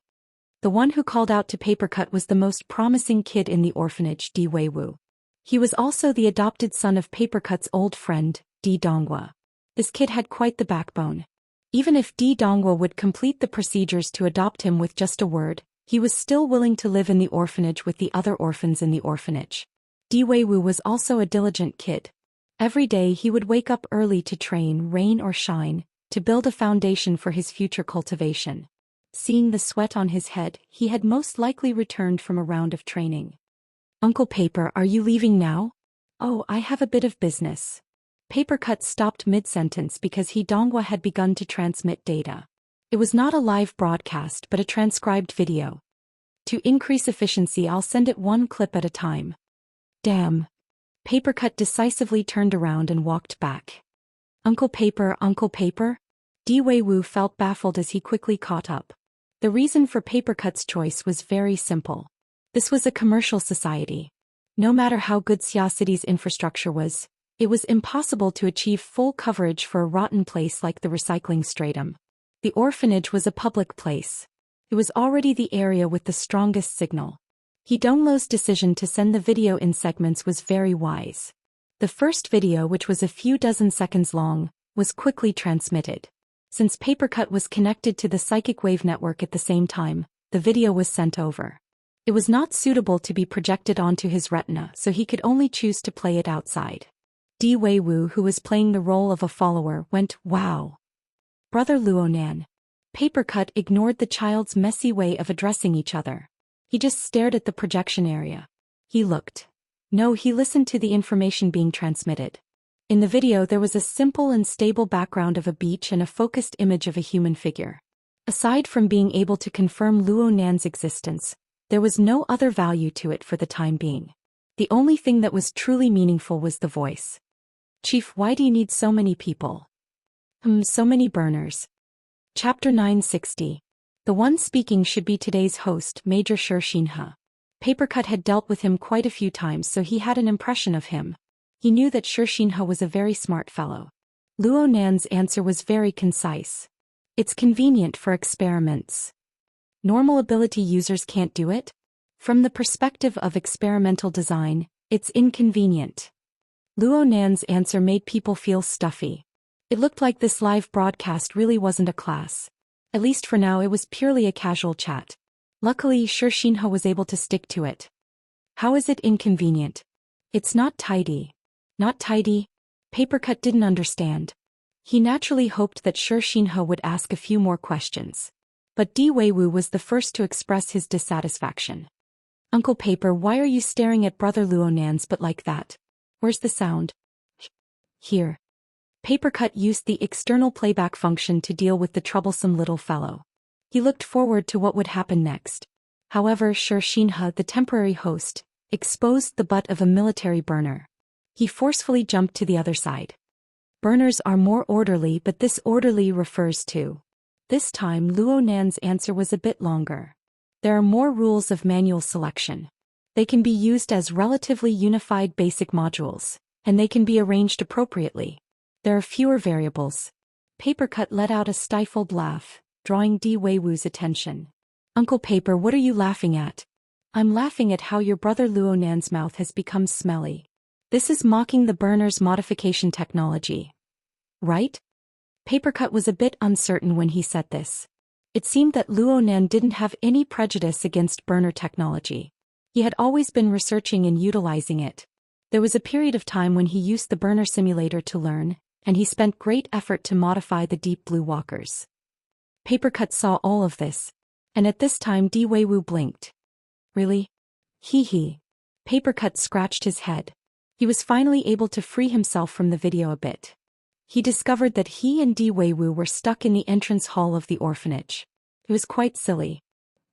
The one who called out to Papercut was the most promising kid in the orphanage, Di Weiwu. He was also the adopted son of Papercut's old friend, Di Donghua. This kid had quite the backbone. Even if Di Donghua would complete the procedures to adopt him with just a word, he was still willing to live in the orphanage with the other orphans in the orphanage. Di Weiwu was also a diligent kid. Every day he would wake up early to train, rain or shine, to build a foundation for his future cultivation. Seeing the sweat on his head, he had most likely returned from a round of training. Uncle Paper, are you leaving now? Oh, I have a bit of business. Papercut stopped mid-sentence because He Donghua had begun to transmit data. It was not a live broadcast but a transcribed video. To increase efficiency, I'll send it one clip at a time. Damn. Papercut decisively turned around and walked back. Uncle Paper, Uncle Paper? Di Weiwu felt baffled as he quickly caught up. The reason for Papercut's choice was very simple. This was a commercial society. No matter how good Xia City's infrastructure was, it was impossible to achieve full coverage for a rotten place like the recycling stratum. The orphanage was a public place. It was already the area with the strongest signal. Donglu's decision to send the video in segments was very wise. The first video, which was a few dozen seconds long, was quickly transmitted. Since Papercut was connected to the psychic wave network at the same time, the video was sent over. It was not suitable to be projected onto his retina, so he could only choose to play it outside. Di Weiwu, who was playing the role of a follower, went, "Wow. Brother Luonan." Papercut ignored the child's messy way of addressing each other. He just stared at the projection area. He looked. No, he listened to the information being transmitted. In the video there was a simple and stable background of a beach and a focused image of a human figure. Aside from being able to confirm Luo Nan's existence, there was no other value to it for the time being. The only thing that was truly meaningful was the voice. "Chief, why do you need so many people?" So many burners. Chapter 960. The one speaking should be today's host, Major Zhou Xian. Papercut had dealt with him quite a few times, so he had an impression of him. He knew that Zhou Xian was a very smart fellow. Luo Nan's answer was very concise. "It's convenient for experiments. Normal ability users can't do it? From the perspective of experimental design, it's inconvenient." Luo Nan's answer made people feel stuffy. It looked like this live broadcast really wasn't a class. At least for now, it was purely a casual chat. Luckily, Zhou Xian was able to stick to it. "How is it inconvenient?" "It's not tidy." "Not tidy?" Papercut didn't understand. He naturally hoped that Zhou Xian would ask a few more questions. But Di Weiwu was the first to express his dissatisfaction. "Uncle Paper, why are you staring at Brother Luonan's but like that? Where's the sound?" "Here." Papercut used the external playback function to deal with the troublesome little fellow. He looked forward to what would happen next. However, Zhou Xian, the temporary host, exposed the butt of a military burner. He forcefully jumped to the other side. Burners are more orderly, but this orderly refers to. This time Luo Nan's answer was a bit longer. There are more rules of manual selection. They can be used as relatively unified basic modules, and they can be arranged appropriately. There are fewer variables. Papercut let out a stifled laugh, drawing Di Weiwu's attention. "Uncle Paper, what are you laughing at?" "I'm laughing at how your brother Luo Nan's mouth has become smelly. This is mocking the burner's modification technology. Right?" Papercut was a bit uncertain when he said this. It seemed that Luo Nan didn't have any prejudice against burner technology. He had always been researching and utilizing it. There was a period of time when he used the burner simulator to learn, and he spent great effort to modify the deep blue walkers. Papercut saw all of this. And at this time Di Weiwu blinked. "Really? Hee. Papercut scratched his head. He was finally able to free himself from the video a bit. He discovered that he and Di Weiwu were stuck in the entrance hall of the orphanage. It was quite silly.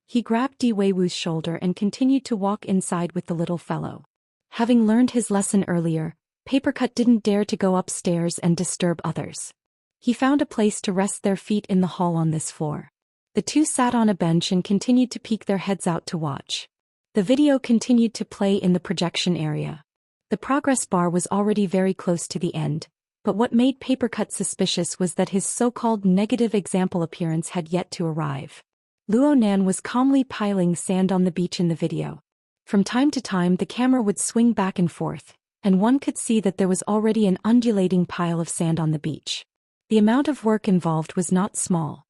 He grabbed Di Weiwu's shoulder and continued to walk inside with the little fellow. Having learned his lesson earlier, Papercut didn't dare to go upstairs and disturb others. He found a place to rest their feet in the hall on this floor. The two sat on a bench and continued to peek their heads out to watch. The video continued to play in the projection area. The progress bar was already very close to the end, but what made Papercut suspicious was that his so-called negative example appearance had yet to arrive. Luo Nan was calmly piling sand on the beach in the video. From time to time the camera would swing back and forth, and one could see that there was already an undulating pile of sand on the beach. The amount of work involved was not small.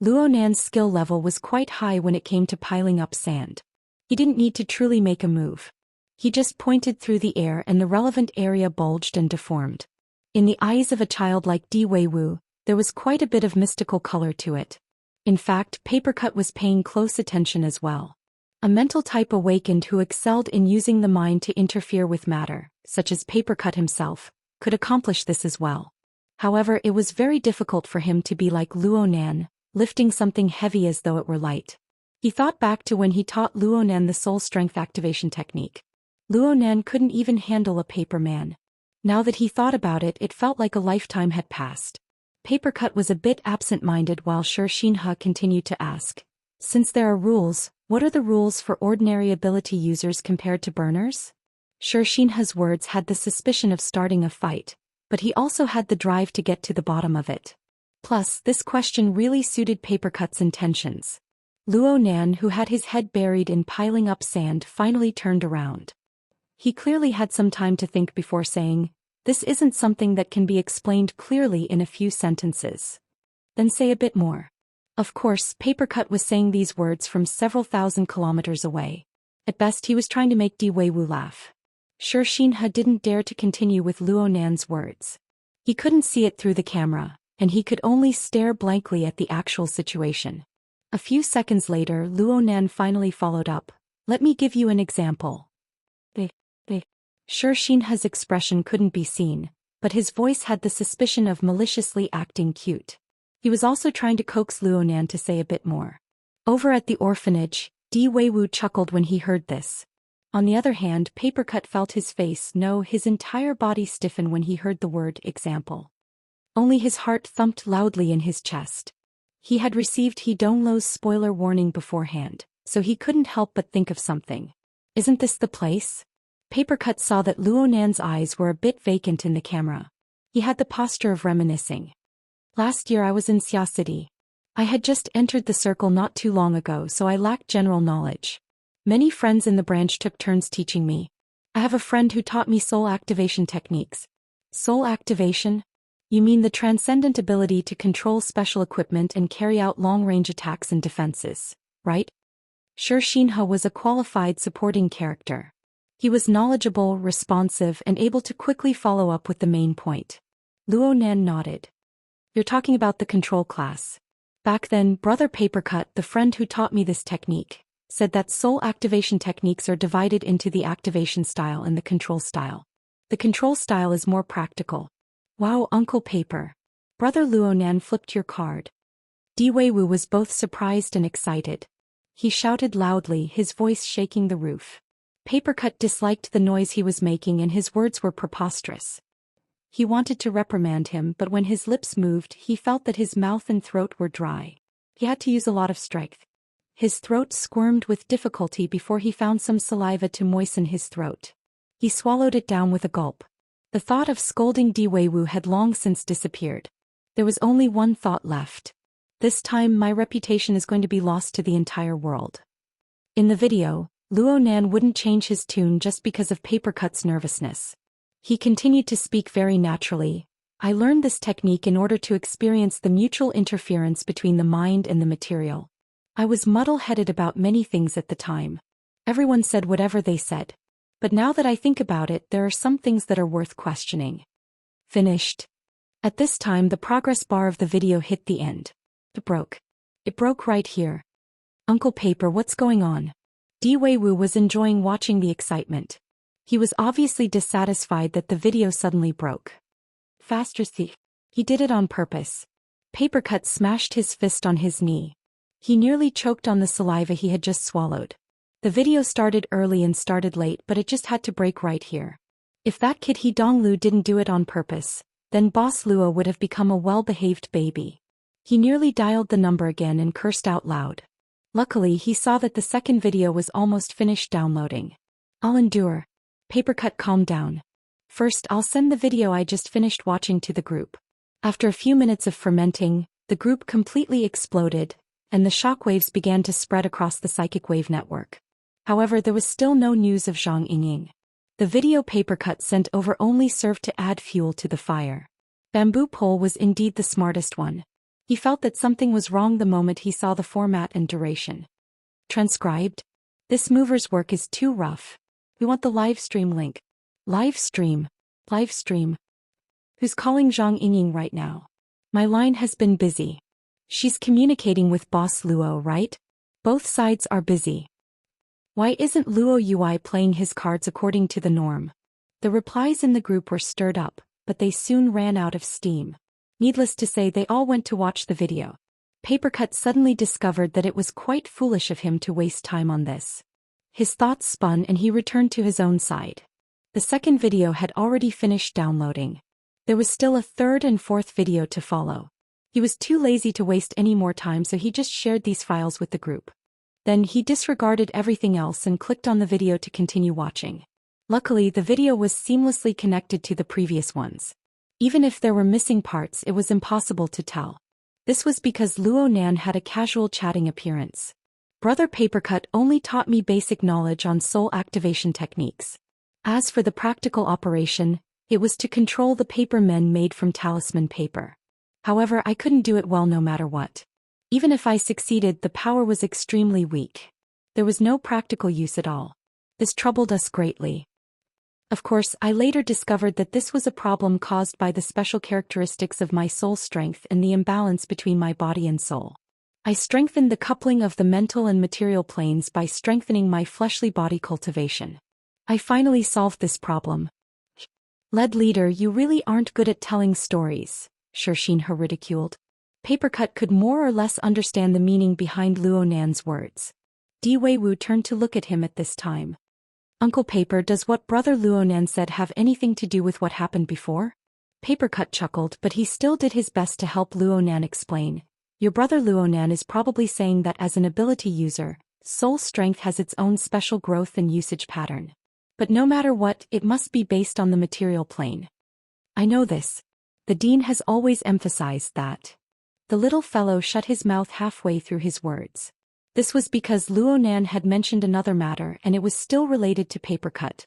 Luo Nan's skill level was quite high when it came to piling up sand. He didn't need to truly make a move. He just pointed through the air and the relevant area bulged and deformed. In the eyes of a child like Di Weiwu, there was quite a bit of mystical color to it. In fact, Papercut was paying close attention as well. A mental type awakened who excelled in using the mind to interfere with matter, such as Papercut himself, could accomplish this as well. However, it was very difficult for him to be like Luo Nan, lifting something heavy as though it were light. He thought back to when he taught Luo Nan the soul strength activation technique. Luo Nan couldn't even handle a paper man. Now that he thought about it, it felt like a lifetime had passed. Papercut was a bit absent-minded while Zhou Xian continued to ask, Since there are rules, what are the rules for ordinary ability users compared to burners? Zhou Xian's words had the suspicion of starting a fight, but he also had the drive to get to the bottom of it. Plus, this question really suited Papercut's intentions. Luo Nan, who had his head buried in piling up sand, finally turned around. He clearly had some time to think before saying, "This isn't something that can be explained clearly in a few sentences." Then say a bit more. Of course, Papercut was saying these words from several thousand kilometers away. At best he was trying to make Di Weiwu laugh. Zhou Xian didn't dare to continue with Luo Nan's words. He couldn't see it through the camera, and he could only stare blankly at the actual situation. A few seconds later, Luo Nan finally followed up. "Let me give you an example." Zhou Xian's expression couldn't be seen, but his voice had the suspicion of maliciously acting cute. He was also trying to coax Luo Nan to say a bit more. Over at the orphanage, Di Weiwu chuckled when he heard this. On the other hand, Papercut felt his his entire body stiffen when he heard the word example. Only his heart thumped loudly in his chest. He had received He Donglo's spoiler warning beforehand, so he couldn't help but think of something. Isn't this the place? Papercut saw that Luo Nan's eyes were a bit vacant in the camera. He had the posture of reminiscing. Last year I was in Xia City. I had just entered the circle not too long ago, so I lacked general knowledge. Many friends in the branch took turns teaching me. I have a friend who taught me soul activation techniques. Soul activation? You mean the transcendent ability to control special equipment and carry out long-range attacks and defenses, right? Zhou Xian was a qualified supporting character. He was knowledgeable, responsive, and able to quickly follow up with the main point. Luo Nan nodded. You're talking about the control class. Back then, Brother Papercut, the friend who taught me this technique, said that soul activation techniques are divided into the activation style and the control style. The control style is more practical. Wow, Uncle Paper. Brother Luo Nan flipped your card. Di Weiwu was both surprised and excited. He shouted loudly, his voice shaking the roof. Papercut disliked the noise he was making and his words were preposterous. He wanted to reprimand him, but when his lips moved, he felt that his mouth and throat were dry. He had to use a lot of strength. His throat squirmed with difficulty before he found some saliva to moisten his throat. He swallowed it down with a gulp. The thought of scolding Di Weiwu had long since disappeared. There was only one thought left. This time my reputation is going to be lost to the entire world. In the video, Luo Nan wouldn't change his tune just because of Papercut's nervousness. He continued to speak very naturally. I learned this technique in order to experience the mutual interference between the mind and the material. I was muddle-headed about many things at the time. Everyone said whatever they said. But now that I think about it, there are some things that are worth questioning. Finished. At this time the progress bar of the video hit the end. It broke. It broke right here. Uncle Paper, what's going on? Di Weiwu was enjoying watching the excitement. He was obviously dissatisfied that the video suddenly broke. Faster, thief. He did it on purpose. Papercut smashed his fist on his knee. He nearly choked on the saliva he had just swallowed. The video started early and started late, but it just had to break right here. If that kid He Donglu didn't do it on purpose, then Boss Luo would have become a well-behaved baby. He nearly dialed the number again and cursed out loud. Luckily, he saw that the second video was almost finished downloading. I'll endure. Papercut calmed down. First, I'll send the video I just finished watching to the group. After a few minutes of fermenting, the group completely exploded, and the shockwaves began to spread across the psychic wave network. However, there was still no news of Zhang Yingying. The video Papercut sent over only served to add fuel to the fire. Bamboo Pole was indeed the smartest one. He felt that something was wrong the moment he saw the format and duration. Transcribed? This mover's work is too rough. We want the live stream link. Live stream. Live stream. Who's calling Zhang Yingying right now? My line has been busy. She's communicating with Boss Luo, right? Both sides are busy. Why isn't Luo UI playing his cards according to the norm? The replies in the group were stirred up, but they soon ran out of steam. Needless to say, they all went to watch the video. Papercut suddenly discovered that it was quite foolish of him to waste time on this. His thoughts spun and he returned to his own side. The second video had already finished downloading. There was still a third and fourth video to follow. He was too lazy to waste any more time, so he just shared these files with the group. Then he disregarded everything else and clicked on the video to continue watching. Luckily, the video was seamlessly connected to the previous ones. Even if there were missing parts, it was impossible to tell. This was because Luo Nan had a casual chatting appearance. Brother Papercut only taught me basic knowledge on soul activation techniques. As for the practical operation, it was to control the paper men made from talisman paper. However, I couldn't do it well no matter what. Even if I succeeded, the power was extremely weak. There was no practical use at all. This troubled us greatly. Of course, I later discovered that this was a problem caused by the special characteristics of my soul strength and the imbalance between my body and soul. I strengthened the coupling of the mental and material planes by strengthening my fleshly body cultivation. I finally solved this problem. Lead leader, you really aren't good at telling stories, Xianxia ridiculed. Papercut could more or less understand the meaning behind Luo Nan's words. Di Weiwu turned to look at him at this time. Uncle Paper, does what Brother Luo Nan said have anything to do with what happened before? Papercut chuckled, but he still did his best to help Luo Nan explain. Your brother Luo Nan is probably saying that as an ability user, soul strength has its own special growth and usage pattern. But no matter what, it must be based on the material plane. I know this. The dean has always emphasized that. The little fellow shut his mouth halfway through his words. This was because Luo Nan had mentioned another matter and it was still related to Papercut.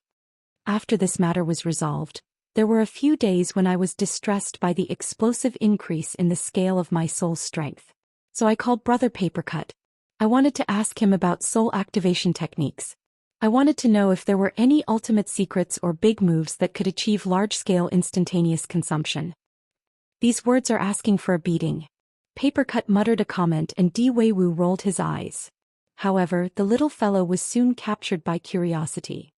After this matter was resolved, there were a few days when I was distressed by the explosive increase in the scale of my soul strength. So I called Brother Papercut. I wanted to ask him about soul activation techniques. I wanted to know if there were any ultimate secrets or big moves that could achieve large-scale instantaneous consumption. These words are asking for a beating. Papercut muttered a comment and Di Weiwu rolled his eyes. However, the little fellow was soon captured by curiosity.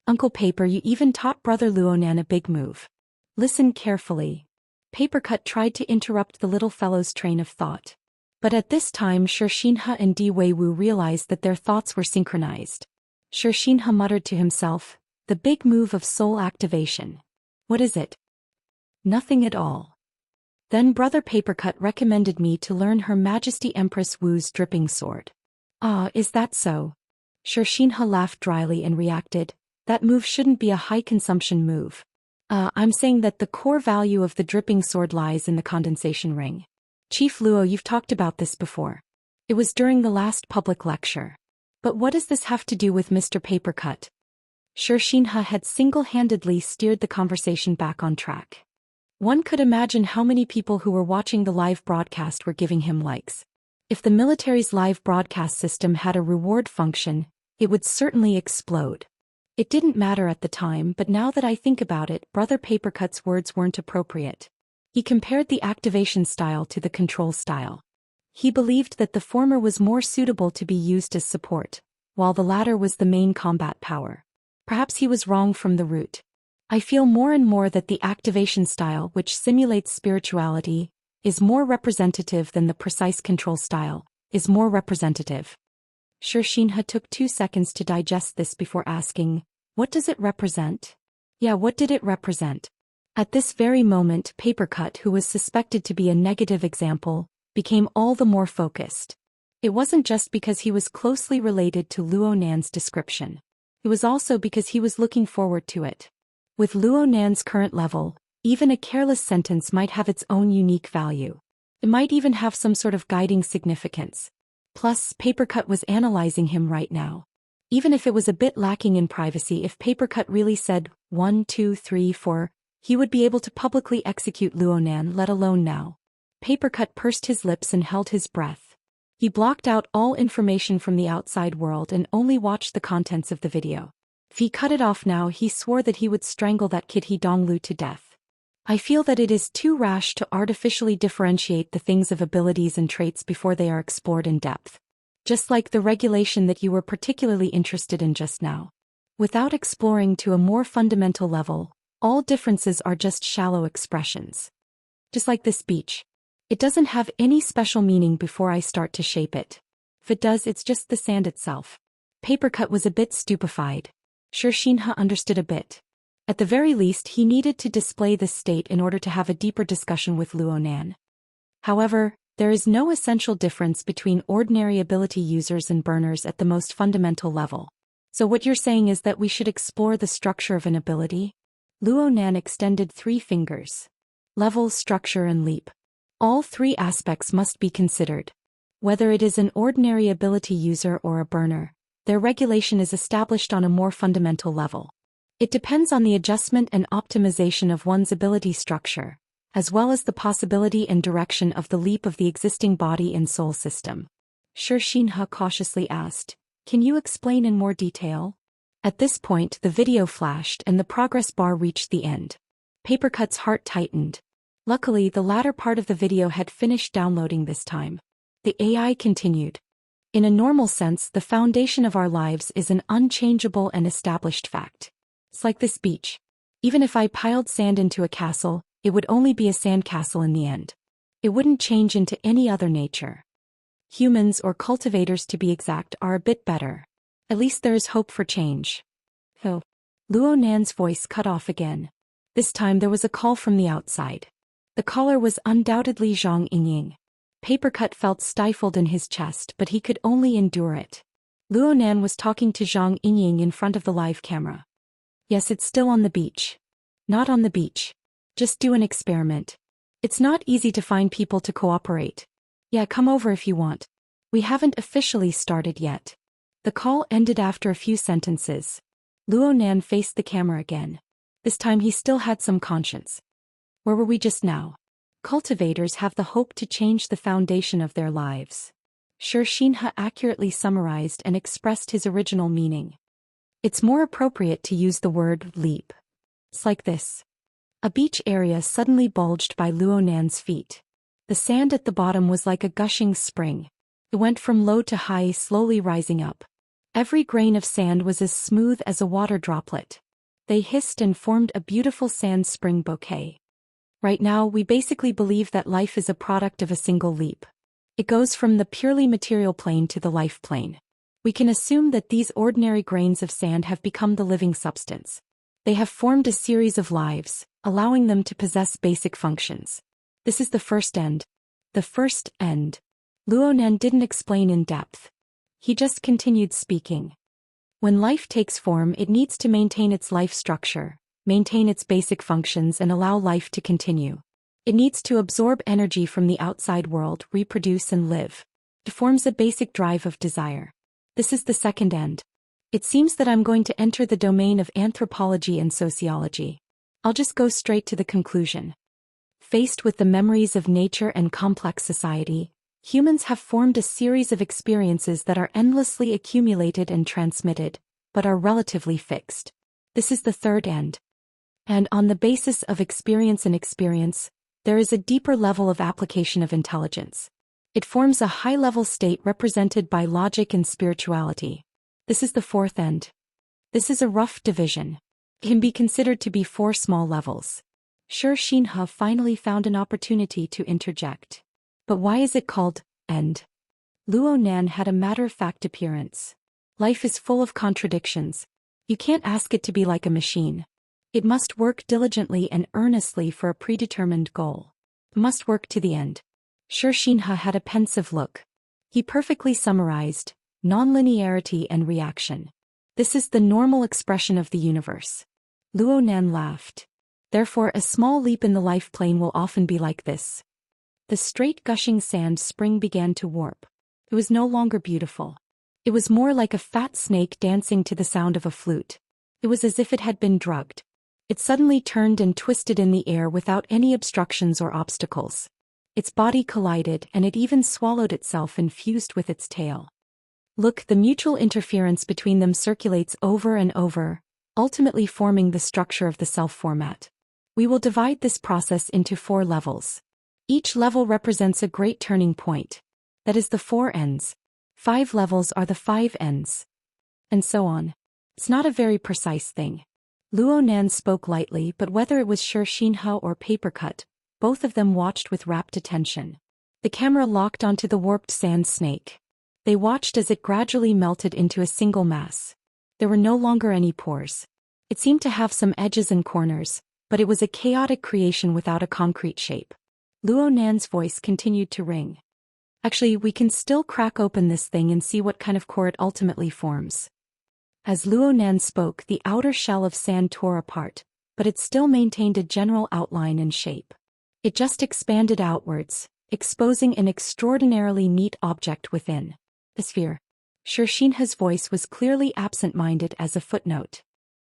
Uncle Paper, you even taught Brother Luo Nan a big move. Listen carefully. Papercut tried to interrupt the little fellow's train of thought. But at this time Xianxia and Di Weiwu realized that their thoughts were synchronized. Xianxia muttered to himself, the big move of soul activation. What is it? Nothing at all. Then Brother Papercut recommended me to learn Her Majesty Empress Wu's dripping sword. Ah, is that so? Xianxia laughed dryly and reacted, that move shouldn't be a high-consumption move. I'm saying that the core value of the dripping sword lies in the condensation ring. Chief Luo, you've talked about this before. It was during the last public lecture. But what does this have to do with Mr. Papercut? Xianxia had single-handedly steered the conversation back on track. One could imagine how many people who were watching the live broadcast were giving him likes. If the military's live broadcast system had a reward function, it would certainly explode. It didn't matter at the time, but now that I think about it, Brother Papercut's words weren't appropriate. He compared the activation style to the control style. He believed that the former was more suitable to be used as support, while the latter was the main combat power. Perhaps he was wrong from the root. I feel more and more that the activation style, which simulates spirituality, is more representative than the precise control style, is more representative. Xianxia took 2 seconds to digest this before asking, what does it represent? Yeah, what did it represent? At this very moment, Papercut, who was suspected to be a negative example, became all the more focused. It wasn't just because he was closely related to Luo Nan's description. It was also because he was looking forward to it. With Luo Nan's current level, even a careless sentence might have its own unique value. It might even have some sort of guiding significance. Plus, Papercut was analyzing him right now. Even if it was a bit lacking in privacy, if Papercut really said 1, 2, 3, 4, he would be able to publicly execute Luo Nan, let alone now. Papercut pursed his lips and held his breath. He blocked out all information from the outside world and only watched the contents of the video. If he cut it off now, he swore that he would strangle that kid He Donglu to death. I feel that it is too rash to artificially differentiate the things of abilities and traits before they are explored in depth. Just like the regulation that you were particularly interested in just now. Without exploring to a more fundamental level, all differences are just shallow expressions. Just like this beach. It doesn't have any special meaning before I start to shape it. If it does, it's just the sand itself. Papercut was a bit stupefied. Xianxia understood a bit. At the very least, he needed to display this state in order to have a deeper discussion with Luo Nan. However, there is no essential difference between ordinary ability users and burners at the most fundamental level. So what you're saying is that we should explore the structure of an ability? Luo Nan extended 3 fingers. Level, structure and leap. All 3 aspects must be considered. Whether it is an ordinary ability user or a burner, their regulation is established on a more fundamental level. It depends on the adjustment and optimization of one's ability structure, as well as the possibility and direction of the leap of the existing body and soul system. Xianxia cautiously asked, "Can you explain in more detail?" At this point the video flashed and the progress bar reached the end. Papercut's heart tightened. Luckily, the latter part of the video had finished downloading this time. The AI continued. In a normal sense, the foundation of our lives is an unchangeable and established fact. It's like this beach. Even if I piled sand into a castle, it would only be a sand castle in the end. It wouldn't change into any other nature. Humans, or cultivators to be exact, are a bit better. At least there is hope for change. Oh. Luo Nan's voice cut off again. This time there was a call from the outside. The caller was undoubtedly Zhang Yingying. Papercut felt stifled in his chest, but he could only endure it. Luo Nan was talking to Zhang Yingying in front of the live camera. Yes, it's still on the beach. Not on the beach. Just do an experiment. It's not easy to find people to cooperate. Yeah, come over if you want. We haven't officially started yet. The call ended after a few sentences. Luo Nan faced the camera again. This time he still had some conscience. Where were we just now? Cultivators have the hope to change the foundation of their lives. Xianxia accurately summarized and expressed his original meaning. It's more appropriate to use the word leap. It's like this. A beach area suddenly bulged by Luo Nan's feet. The sand at the bottom was like a gushing spring. It went from low to high, slowly rising up. Every grain of sand was as smooth as a water droplet. They hissed and formed a beautiful sand spring bouquet. Right now, we basically believe that life is a product of a single leap. It goes from the purely material plane to the life plane. We can assume that these ordinary grains of sand have become the living substance. They have formed a series of lives, allowing them to possess basic functions. This is the first end. The first end. Luo Nan didn't explain in depth. He just continued speaking. When life takes form, it needs to maintain its life structure, maintain its basic functions and allow life to continue. It needs to absorb energy from the outside world, reproduce and live. It forms a basic drive of desire. This is the second end. It seems that I'm going to enter the domain of anthropology and sociology. I'll just go straight to the conclusion. Faced with the memories of nature and complex society, humans have formed a series of experiences that are endlessly accumulated and transmitted, but are relatively fixed. This is the third end. And on the basis of experience and experience, there is a deeper level of application of intelligence. It forms a high-level state represented by logic and spirituality. This is the fourth end. This is a rough division. It can be considered to be 4 small levels. Xianxia finally found an opportunity to interject. But why is it called end? Luo Nan had a matter-of-fact appearance. Life is full of contradictions. You can't ask it to be like a machine. It must work diligently and earnestly for a predetermined goal. It must work to the end. Xianxia had a pensive look. He perfectly summarized nonlinearity and reaction. This is the normal expression of the universe. Luo Nan laughed. Therefore, a small leap in the life plane will often be like this. The straight gushing sand spring began to warp. It was no longer beautiful. It was more like a fat snake dancing to the sound of a flute. It was as if it had been drugged. It suddenly turned and twisted in the air without any obstructions or obstacles. Its body collided and it even swallowed itself and fused with its tail. Look, the mutual interference between them circulates over and over, ultimately forming the structure of the self-format. We will divide this process into 4 levels. Each level represents a great turning point. That is the 4 ends. 5 levels are the 5 ends. And so on. It's not a very precise thing. Luo Nan spoke lightly, but whether it was Xianxia or Papercut, both of them watched with rapt attention. The camera locked onto the warped sand snake. They watched as it gradually melted into a single mass. There were no longer any pores. It seemed to have some edges and corners, but it was a chaotic creation without a concrete shape. Luo Nan's voice continued to ring. Actually, we can still crack open this thing and see what kind of core it ultimately forms. As Luo Nan spoke, the outer shell of sand tore apart, but it still maintained a general outline and shape. It just expanded outwards, exposing an extraordinarily neat object within. A sphere. Xianxia's voice was clearly absent-minded as a footnote.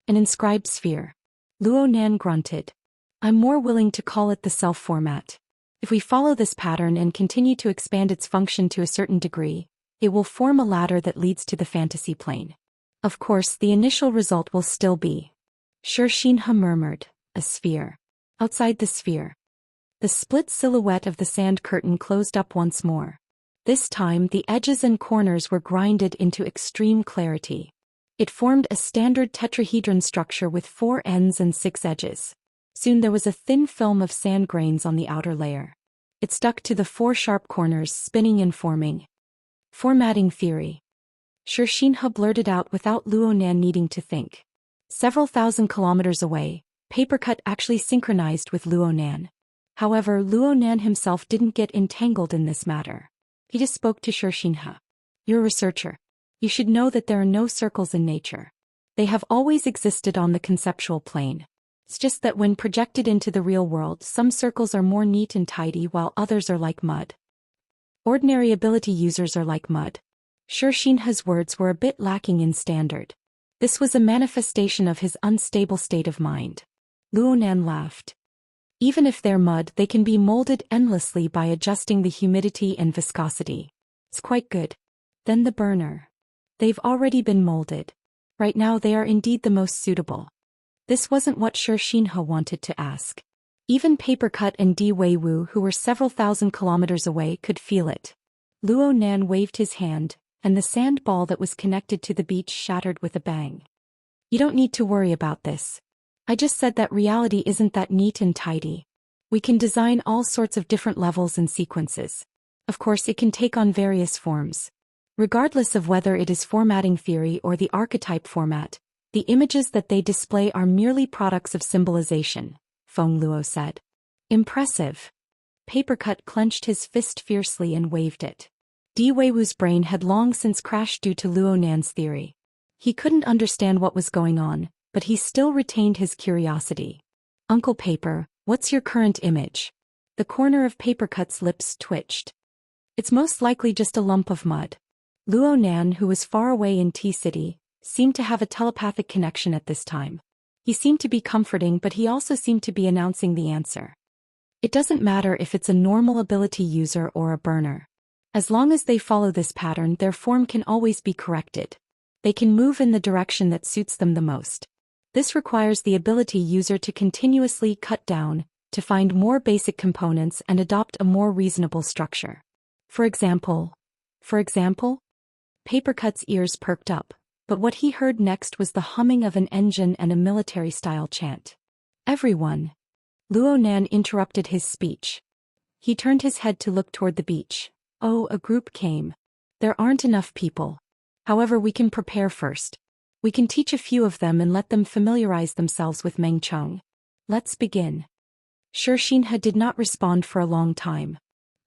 An inscribed sphere. Luo Nan grunted. I'm more willing to call it the self-format. If we follow this pattern and continue to expand its function to a certain degree, it will form a ladder that leads to the fantasy plane. Of course, the initial result will still be. Xianxia murmured, a sphere. Outside the sphere. The split silhouette of the sand curtain closed up once more. This time the edges and corners were grinded into extreme clarity. It formed a standard tetrahedron structure with 4 ends and 6 edges. Soon there was a thin film of sand grains on the outer layer. It stuck to the 4 sharp corners, spinning and forming. Formatting theory. Xianxia blurted out without Luo Nan needing to think. Several thousand kilometers away, Papercut actually synchronized with Luo Nan. However, Luo Nan himself didn't get entangled in this matter. He just spoke to Xianxia. You're a researcher. You should know that there are no circles in nature. They have always existed on the conceptual plane. It's just that when projected into the real world, some circles are more neat and tidy while others are like mud. Ordinary ability users are like mud. Xianxia's words were a bit lacking in standard. This was a manifestation of his unstable state of mind. Luo Nan laughed. Even if they're mud, they can be molded endlessly by adjusting the humidity and viscosity. It's quite good. Then the burner. They've already been molded. Right now they are indeed the most suitable. This wasn't what Xianxia wanted to ask. Even Papercut and Di Weiwu, who were several thousand kilometers away, could feel it. Luo Nan waved his hand, and the sand ball that was connected to the beach shattered with a bang. You don't need to worry about this. I just said that reality isn't that neat and tidy. We can design all sorts of different levels and sequences. Of course, it can take on various forms. Regardless of whether it is formatting theory or the archetype format, the images that they display are merely products of symbolization, Feng Luo said. Impressive. Papercut clenched his fist fiercely and waved it. Di Weiwu's brain had long since crashed due to Luo Nan's theory. He couldn't understand what was going on, but he still retained his curiosity. Uncle Paper, what's your current image? The corner of Papercut's lips twitched. It's most likely just a lump of mud. Luo Nan, who was far away in T-City, seemed to have a telepathic connection at this time. He seemed to be comforting, but he also seemed to be announcing the answer. It doesn't matter if it's a normal ability user or a burner. As long as they follow this pattern, their form can always be corrected. They can move in the direction that suits them the most. This requires the ability user to continuously cut down, to find more basic components and adopt a more reasonable structure. For example? Papercut's ears perked up. But what he heard next was the humming of an engine and a military-style chant. Everyone. Luo Nan interrupted his speech. He turned his head to look toward the beach. Oh, a group came. There aren't enough people. However, we can prepare first. We can teach a few of them and let them familiarize themselves with Meng Cheng. Let's begin. Xianxia did not respond for a long time.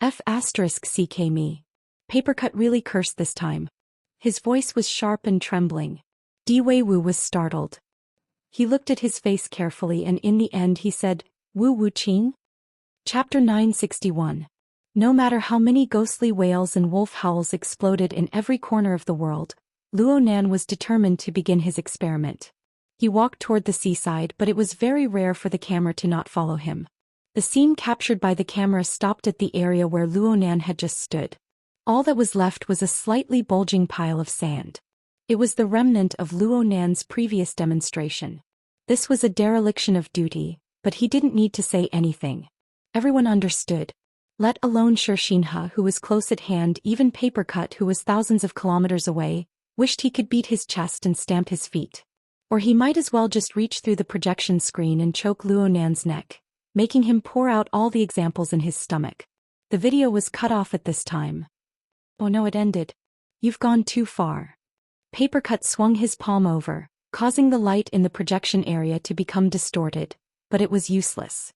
F***ck me. Papercut really cursed this time. His voice was sharp and trembling. Di Weiwu was startled. He looked at his face carefully and in the end he said, Wu Wu Qing? Chapter 961. No matter how many ghostly wails and wolf howls exploded in every corner of the world, Luo Nan was determined to begin his experiment. He walked toward the seaside, but it was very rare for the camera to not follow him. The scene captured by the camera stopped at the area where Luo Nan had just stood. All that was left was a slightly bulging pile of sand. It was the remnant of Luo Nan's previous demonstration. This was a dereliction of duty, but he didn't need to say anything. Everyone understood. Let alone Xianxia, who was close at hand. Even Papercut, who was thousands of kilometers away, wished he could beat his chest and stamp his feet. Or he might as well just reach through the projection screen and choke Luo Nan's neck, making him pour out all the examples in his stomach. The video was cut off at this time. Oh no, it ended. You've gone too far. Papercut swung his palm over, causing the light in the projection area to become distorted, but it was useless.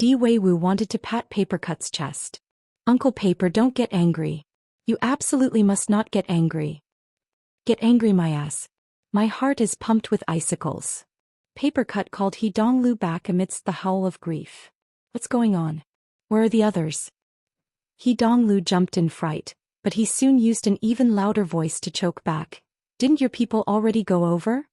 Di Weiwu wanted to pat Papercut's chest. Uncle Paper, don't get angry. You absolutely must not get angry. Get angry, my ass. My heart is pumped with icicles. Papercut called He Donglu back amidst the howl of grief. What's going on? Where are the others? He Donglu jumped in fright, but he soon used an even louder voice to choke back. Didn't your people already go over?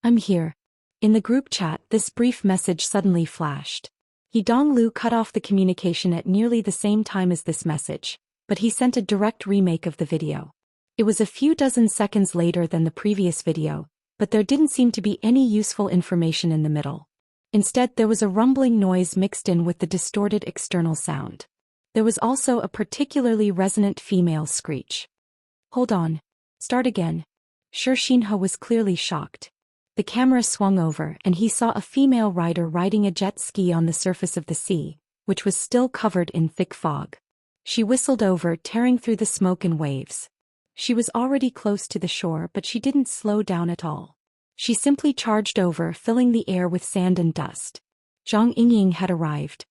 I'm here. In the group chat, this brief message suddenly flashed. He Donglu cut off the communication at nearly the same time as this message, but he sent a direct remake of the video. It was a few dozen seconds later than the previous video, but there didn't seem to be any useful information in the middle. Instead, there was a rumbling noise mixed in with the distorted external sound. There was also a particularly resonant female screech. Hold on. Start again. Xianxia was clearly shocked. The camera swung over and he saw a female rider riding a jet ski on the surface of the sea, which was still covered in thick fog. She whistled over, tearing through the smoke and waves. She was already close to the shore, but she didn't slow down at all. She simply charged over, filling the air with sand and dust. Zhang Yingying had arrived.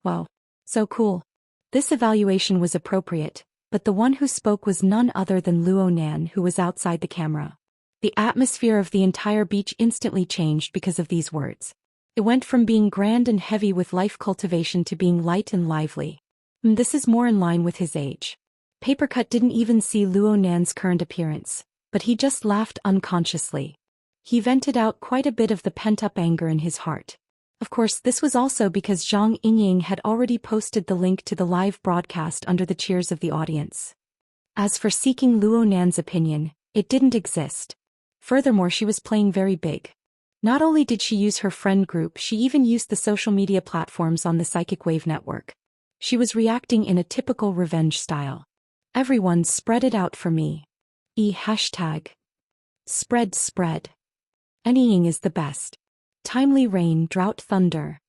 Wow. So cool. This evaluation was appropriate, but the one who spoke was none other than Luo Nan, who was outside the camera. The atmosphere of the entire beach instantly changed because of these words. It went from being grand and heavy with life cultivation to being light and lively. This is more in line with his age. Papercut didn't even see Luo Nan's current appearance, but he just laughed unconsciously. He vented out quite a bit of the pent-up anger in his heart. Of course, this was also because Zhang Yingying had already posted the link to the live broadcast under the cheers of the audience. As for seeking Luo Nan's opinion, it didn't exist. Furthermore, she was playing very big. Not only did she use her friend group, she even used the social media platforms on the Psychic Wave network. She was reacting in a typical revenge style. Everyone spread it out for me. Hashtag. Spread. Anying is the best. Timely rain, drought, thunder.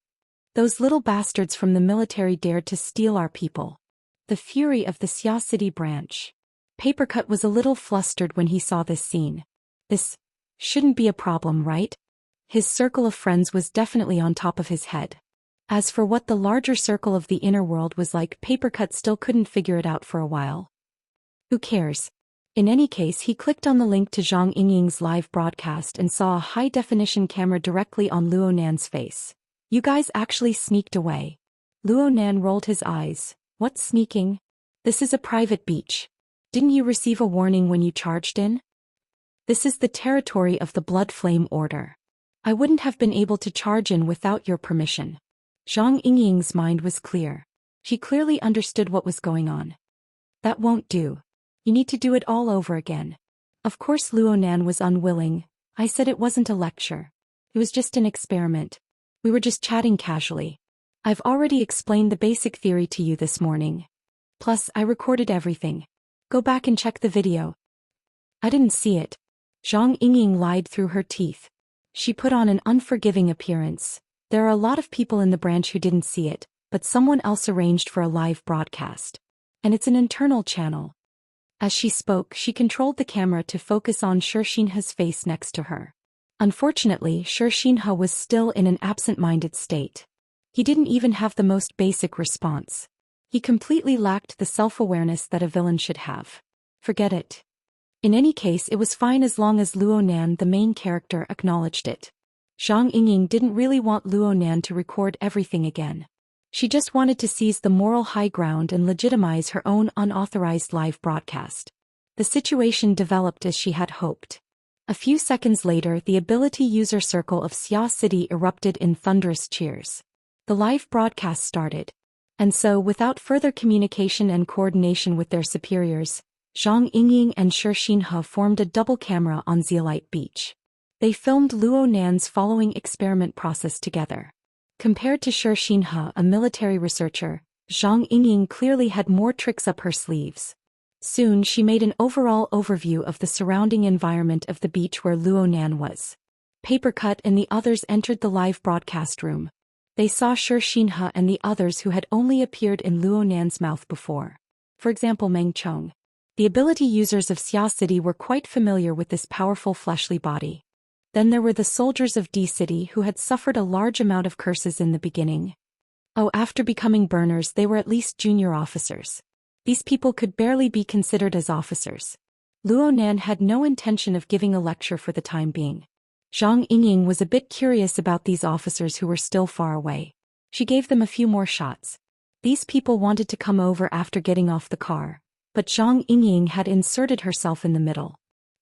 Those little bastards from the military dared to steal our people. The fury of the Xia City branch. Papercut was a little flustered when he saw this scene. This shouldn't be a problem, right? His circle of friends was definitely on top of his head. As for what the larger circle of the inner world was like, Papercut still couldn't figure it out for a while. Who cares? In any case, he clicked on the link to Zhang Yingying's live broadcast and saw a high-definition camera directly on Luo Nan's face. You guys actually sneaked away. Luo Nan rolled his eyes. What's sneaking? This is a private beach. Didn't you receive a warning when you charged in? This is the territory of the Blood Flame Order. I wouldn't have been able to charge in without your permission. Zhang Yingying's mind was clear. She clearly understood what was going on. That won't do. You need to do it all over again. Of course Luo Nan was unwilling. I said it wasn't a lecture. It was just an experiment. We were just chatting casually. I've already explained the basic theory to you this morning. Plus, I recorded everything. Go back and check the video. I didn't see it. Zhang Yingying lied through her teeth. She put on an unforgiving appearance. There are a lot of people in the branch who didn't see it, but someone else arranged for a live broadcast. And it's an internal channel. As she spoke, she controlled the camera to focus on Xianxia's face next to her. Unfortunately, Xianxia was still in an absent-minded state. He didn't even have the most basic response. He completely lacked the self-awareness that a villain should have. Forget it. In any case, it was fine as long as Luo Nan, the main character, acknowledged it. Zhang Yingying didn't really want Luo Nan to record everything again. She just wanted to seize the moral high ground and legitimize her own unauthorized live broadcast. The situation developed as she had hoped. A few seconds later, the ability user circle of Xia City erupted in thunderous cheers. The live broadcast started. And so, without further communication and coordination with their superiors, Zhang Yingying and Xianxia formed a double camera on Zeolite Beach. They filmed Luo Nan's following experiment process together. Compared to Xianxia, a military researcher, Zhang Yingying clearly had more tricks up her sleeves. Soon she made an overall overview of the surrounding environment of the beach where Luo Nan was. Papercut and the others entered the live broadcast room. They saw Xianxia and the others who had only appeared in Luo Nan's mouth before. For example, Meng Chong. The ability users of Xia City were quite familiar with this powerful fleshly body. Then there were the soldiers of D City who had suffered a large amount of curses in the beginning. Oh, after becoming burners, they were at least junior officers. These people could barely be considered as officers. Luo Nan had no intention of giving a lecture for the time being. Zhang Yingying was a bit curious about these officers who were still far away. She gave them a few more shots. These people wanted to come over after getting off the car, but Zhang Yingying had inserted herself in the middle.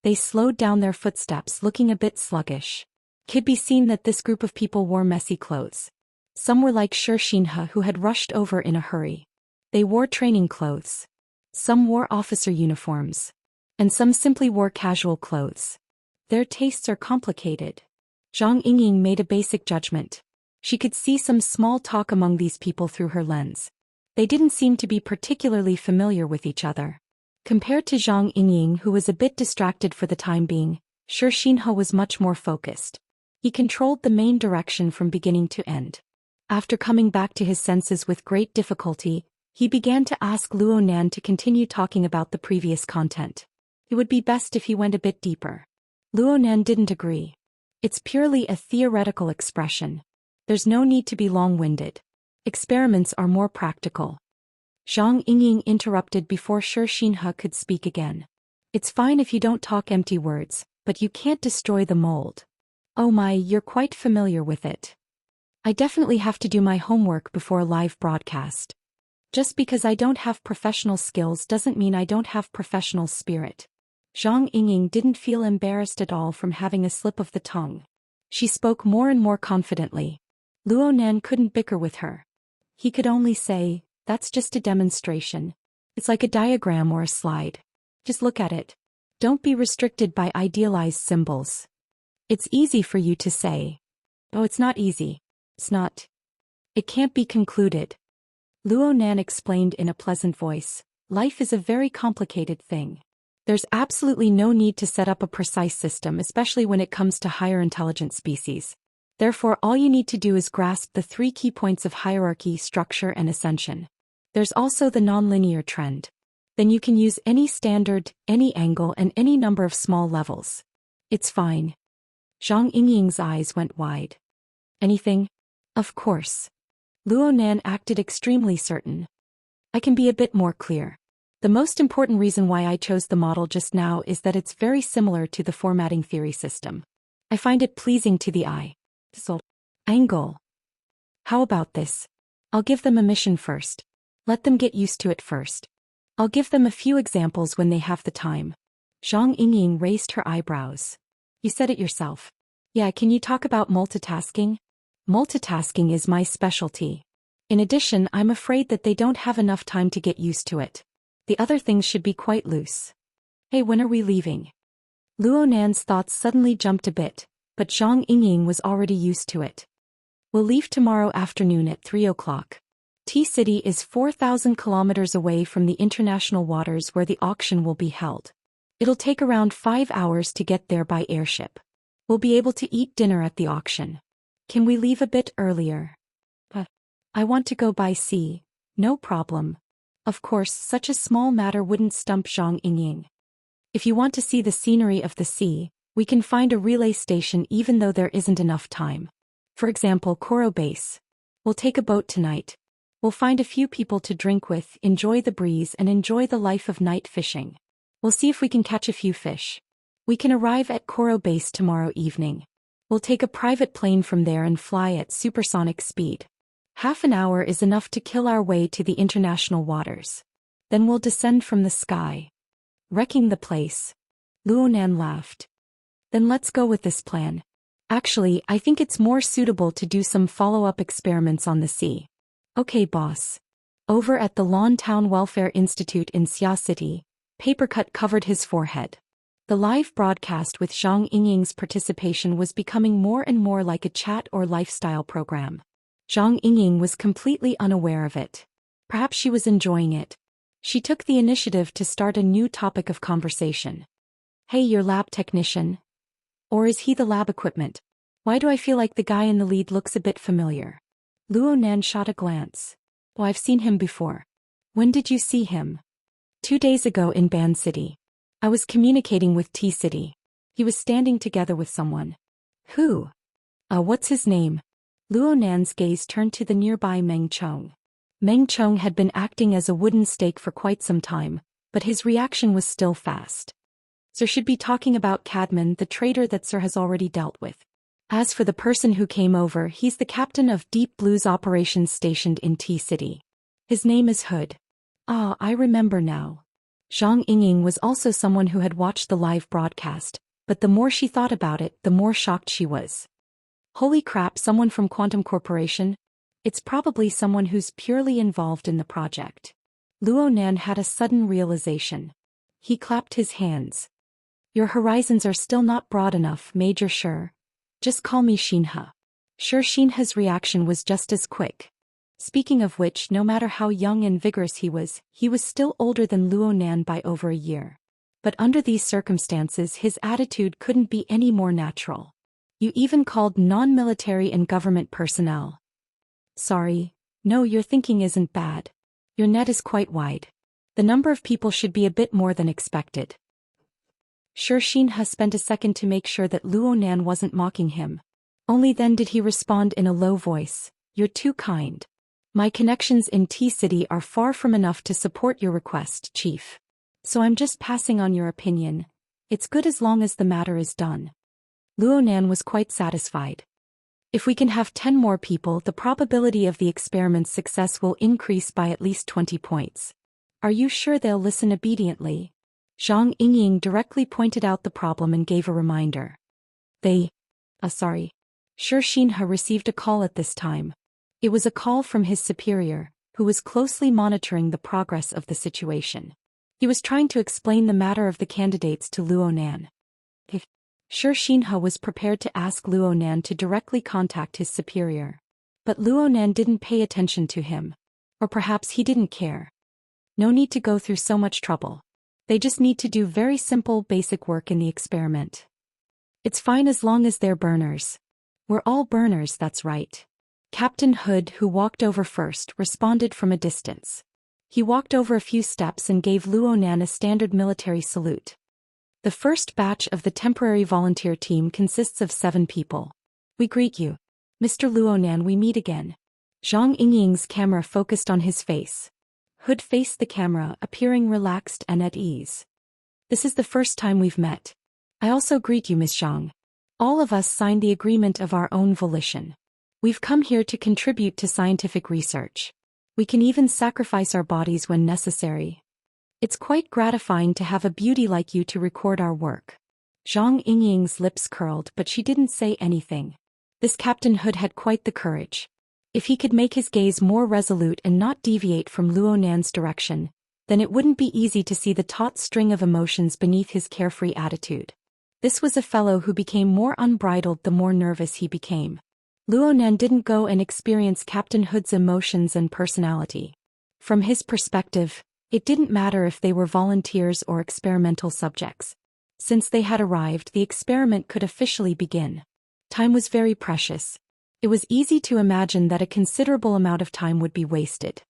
They slowed down their footsteps, looking a bit sluggish. Could be seen that this group of people wore messy clothes. Some were like Zhou Xian who had rushed over in a hurry. They wore training clothes. Some wore officer uniforms. And some simply wore casual clothes. Their tastes are complicated. Zhang Yingying made a basic judgment. She could see some small talk among these people through her lens. They didn't seem to be particularly familiar with each other. Compared to Zhang Yingying, who was a bit distracted for the time being, Zhou Xian was much more focused. He controlled the main direction from beginning to end. After coming back to his senses with great difficulty, he began to ask Luo Nan to continue talking about the previous content. It would be best if he went a bit deeper. Luo Nan didn't agree. It's purely a theoretical expression. There's no need to be long-winded. Experiments are more practical. Zhang Yingying interrupted before Zhou Xian could speak again. It's fine if you don't talk empty words, but you can't destroy the mold. Oh my, you're quite familiar with it. I definitely have to do my homework before a live broadcast. Just because I don't have professional skills doesn't mean I don't have professional spirit. Zhang Yingying didn't feel embarrassed at all from having a slip of the tongue. She spoke more and more confidently. Luo Nan couldn't bicker with her. He could only say, that's just a demonstration. It's like a diagram or a slide. Just look at it. Don't be restricted by idealized symbols. It's easy for you to say. Oh, it's not easy. It's not. It can't be concluded. Luo Nan explained in a pleasant voice, life is a very complicated thing. There's absolutely no need to set up a precise system, especially when it comes to higher intelligent species. Therefore, all you need to do is grasp the 3 key points of hierarchy, structure, and ascension. There's also the nonlinear trend. Then you can use any standard, any angle, and any number of small levels. It's fine. Zhang Yingying's eyes went wide. Anything? Of course. Luo Nan acted extremely certain. I can be a bit more clear. The most important reason why I chose the model just now is that it's very similar to the formatting theory system. I find it pleasing to the eye. So, angle. How about this? I'll give them a mission first. Let them get used to it first. I'll give them a few examples when they have the time. Zhang Yingying raised her eyebrows. You said it yourself. Yeah, can you talk about multitasking? Multitasking is my specialty. In addition, I'm afraid that they don't have enough time to get used to it. The other things should be quite loose. Hey, when are we leaving? Luo Nan's thoughts suddenly jumped a bit, but Zhang Yingying was already used to it. We'll leave tomorrow afternoon at 3 o'clock. T-City is 4,000 kilometers away from the international waters where the auction will be held. It'll take around 5 hours to get there by airship. We'll be able to eat dinner at the auction. Can we leave a bit earlier? I want to go by sea. No problem. Of course, such a small matter wouldn't stump Zhang Yingying. If you want to see the scenery of the sea, we can find a relay station even though there isn't enough time. For example, Koro Base. We'll take a boat tonight. We'll find a few people to drink with, enjoy the breeze and enjoy the life of night fishing. We'll see if we can catch a few fish. We can arrive at Koro Base tomorrow evening. We'll take a private plane from there and fly at supersonic speed. Half an hour is enough to kill our way to the international waters. Then we'll descend from the sky. Wrecking the place. Luo Nan laughed. Then let's go with this plan. Actually, I think it's more suitable to do some follow-up experiments on the sea. Okay, boss. Over at the Lawn Town Welfare Institute in Xia City, Papercut covered his forehead. The live broadcast with Zhang Yingying's participation was becoming more and more like a chat or lifestyle program. Zhang Yingying was completely unaware of it. Perhaps she was enjoying it. She took the initiative to start a new topic of conversation. Hey, your lab technician. Or is he the lab equipment? Why do I feel like the guy in the lead looks a bit familiar? Luo Nan shot a glance. Oh, I've seen him before. When did you see him? 2 days ago in Ban City. I was communicating with T-City. He was standing together with someone. Who? What's his name? Luo Nan's gaze turned to the nearby Meng Chong. Meng Chong had been acting as a wooden stake for quite some time, but his reaction was still fast. Sir should be talking about Cadman, the traitor that Sir has already dealt with. As for the person who came over, he's the captain of Deep Blue's operations stationed in T-City. His name is Hood. Ah, I remember now. Zhang Yingying was also someone who had watched the live broadcast, but the more she thought about it, the more shocked she was. Holy crap, someone from Quantum Corporation? It's probably someone who's purely involved in the project. Luo Nan had a sudden realization. He clapped his hands. Your horizons are still not broad enough, Major Shi. Just call me Xianxia. Xianxia's reaction was just as quick. Speaking of which, no matter how young and vigorous he was still older than Luo Nan by over a year. But under these circumstances, his attitude couldn't be any more natural. You even called non-military and government personnel. Sorry. No, your thinking isn't bad. Your net is quite wide. The number of people should be a bit more than expected. Xianxia spent a second to make sure that Luo Nan wasn't mocking him. Only then did he respond in a low voice. You're too kind. My connections in T-City are far from enough to support your request, Chief. So I'm just passing on your opinion. It's good as long as the matter is done. Luo Nan was quite satisfied. If we can have 10 more people, the probability of the experiment's success will increase by at least 20 points. Are you sure they'll listen obediently? Zhang Yingying directly pointed out the problem and gave a reminder. Sorry. Xianxia received a call at this time. It was a call from his superior, who was closely monitoring the progress of the situation. He was trying to explain the matter of the candidates to Luo Nan. Xianxia was prepared to ask Luo Nan to directly contact his superior. But Luo Nan didn't pay attention to him. Or perhaps he didn't care. No need to go through so much trouble. They just need to do very simple basic work in the experiment. It's fine as long as they're burners. We're all burners, that's right. Captain Hood, who walked over first, responded from a distance. He walked over a few steps and gave Luo Nan a standard military salute. The first batch of the temporary volunteer team consists of 7 people. We greet you. Mr. Luo Nan, we meet again. Zhang Yingying's camera focused on his face. Hood faced the camera, appearing relaxed and at ease. This is the first time we've met. I also greet you, Miss Zhang. All of us signed the agreement of our own volition. We've come here to contribute to scientific research. We can even sacrifice our bodies when necessary. It's quite gratifying to have a beauty like you to record our work. Zhang Yingying's lips curled, but she didn't say anything. This Captain Hood had quite the courage. If he could make his gaze more resolute and not deviate from Luo Nan's direction, then it wouldn't be easy to see the taut string of emotions beneath his carefree attitude. This was a fellow who became more unbridled the more nervous he became. Luo Nan didn't go and experience Captain Hood's emotions and personality. From his perspective, it didn't matter if they were volunteers or experimental subjects. Since they had arrived, the experiment could officially begin. Time was very precious. It was easy to imagine that a considerable amount of time would be wasted.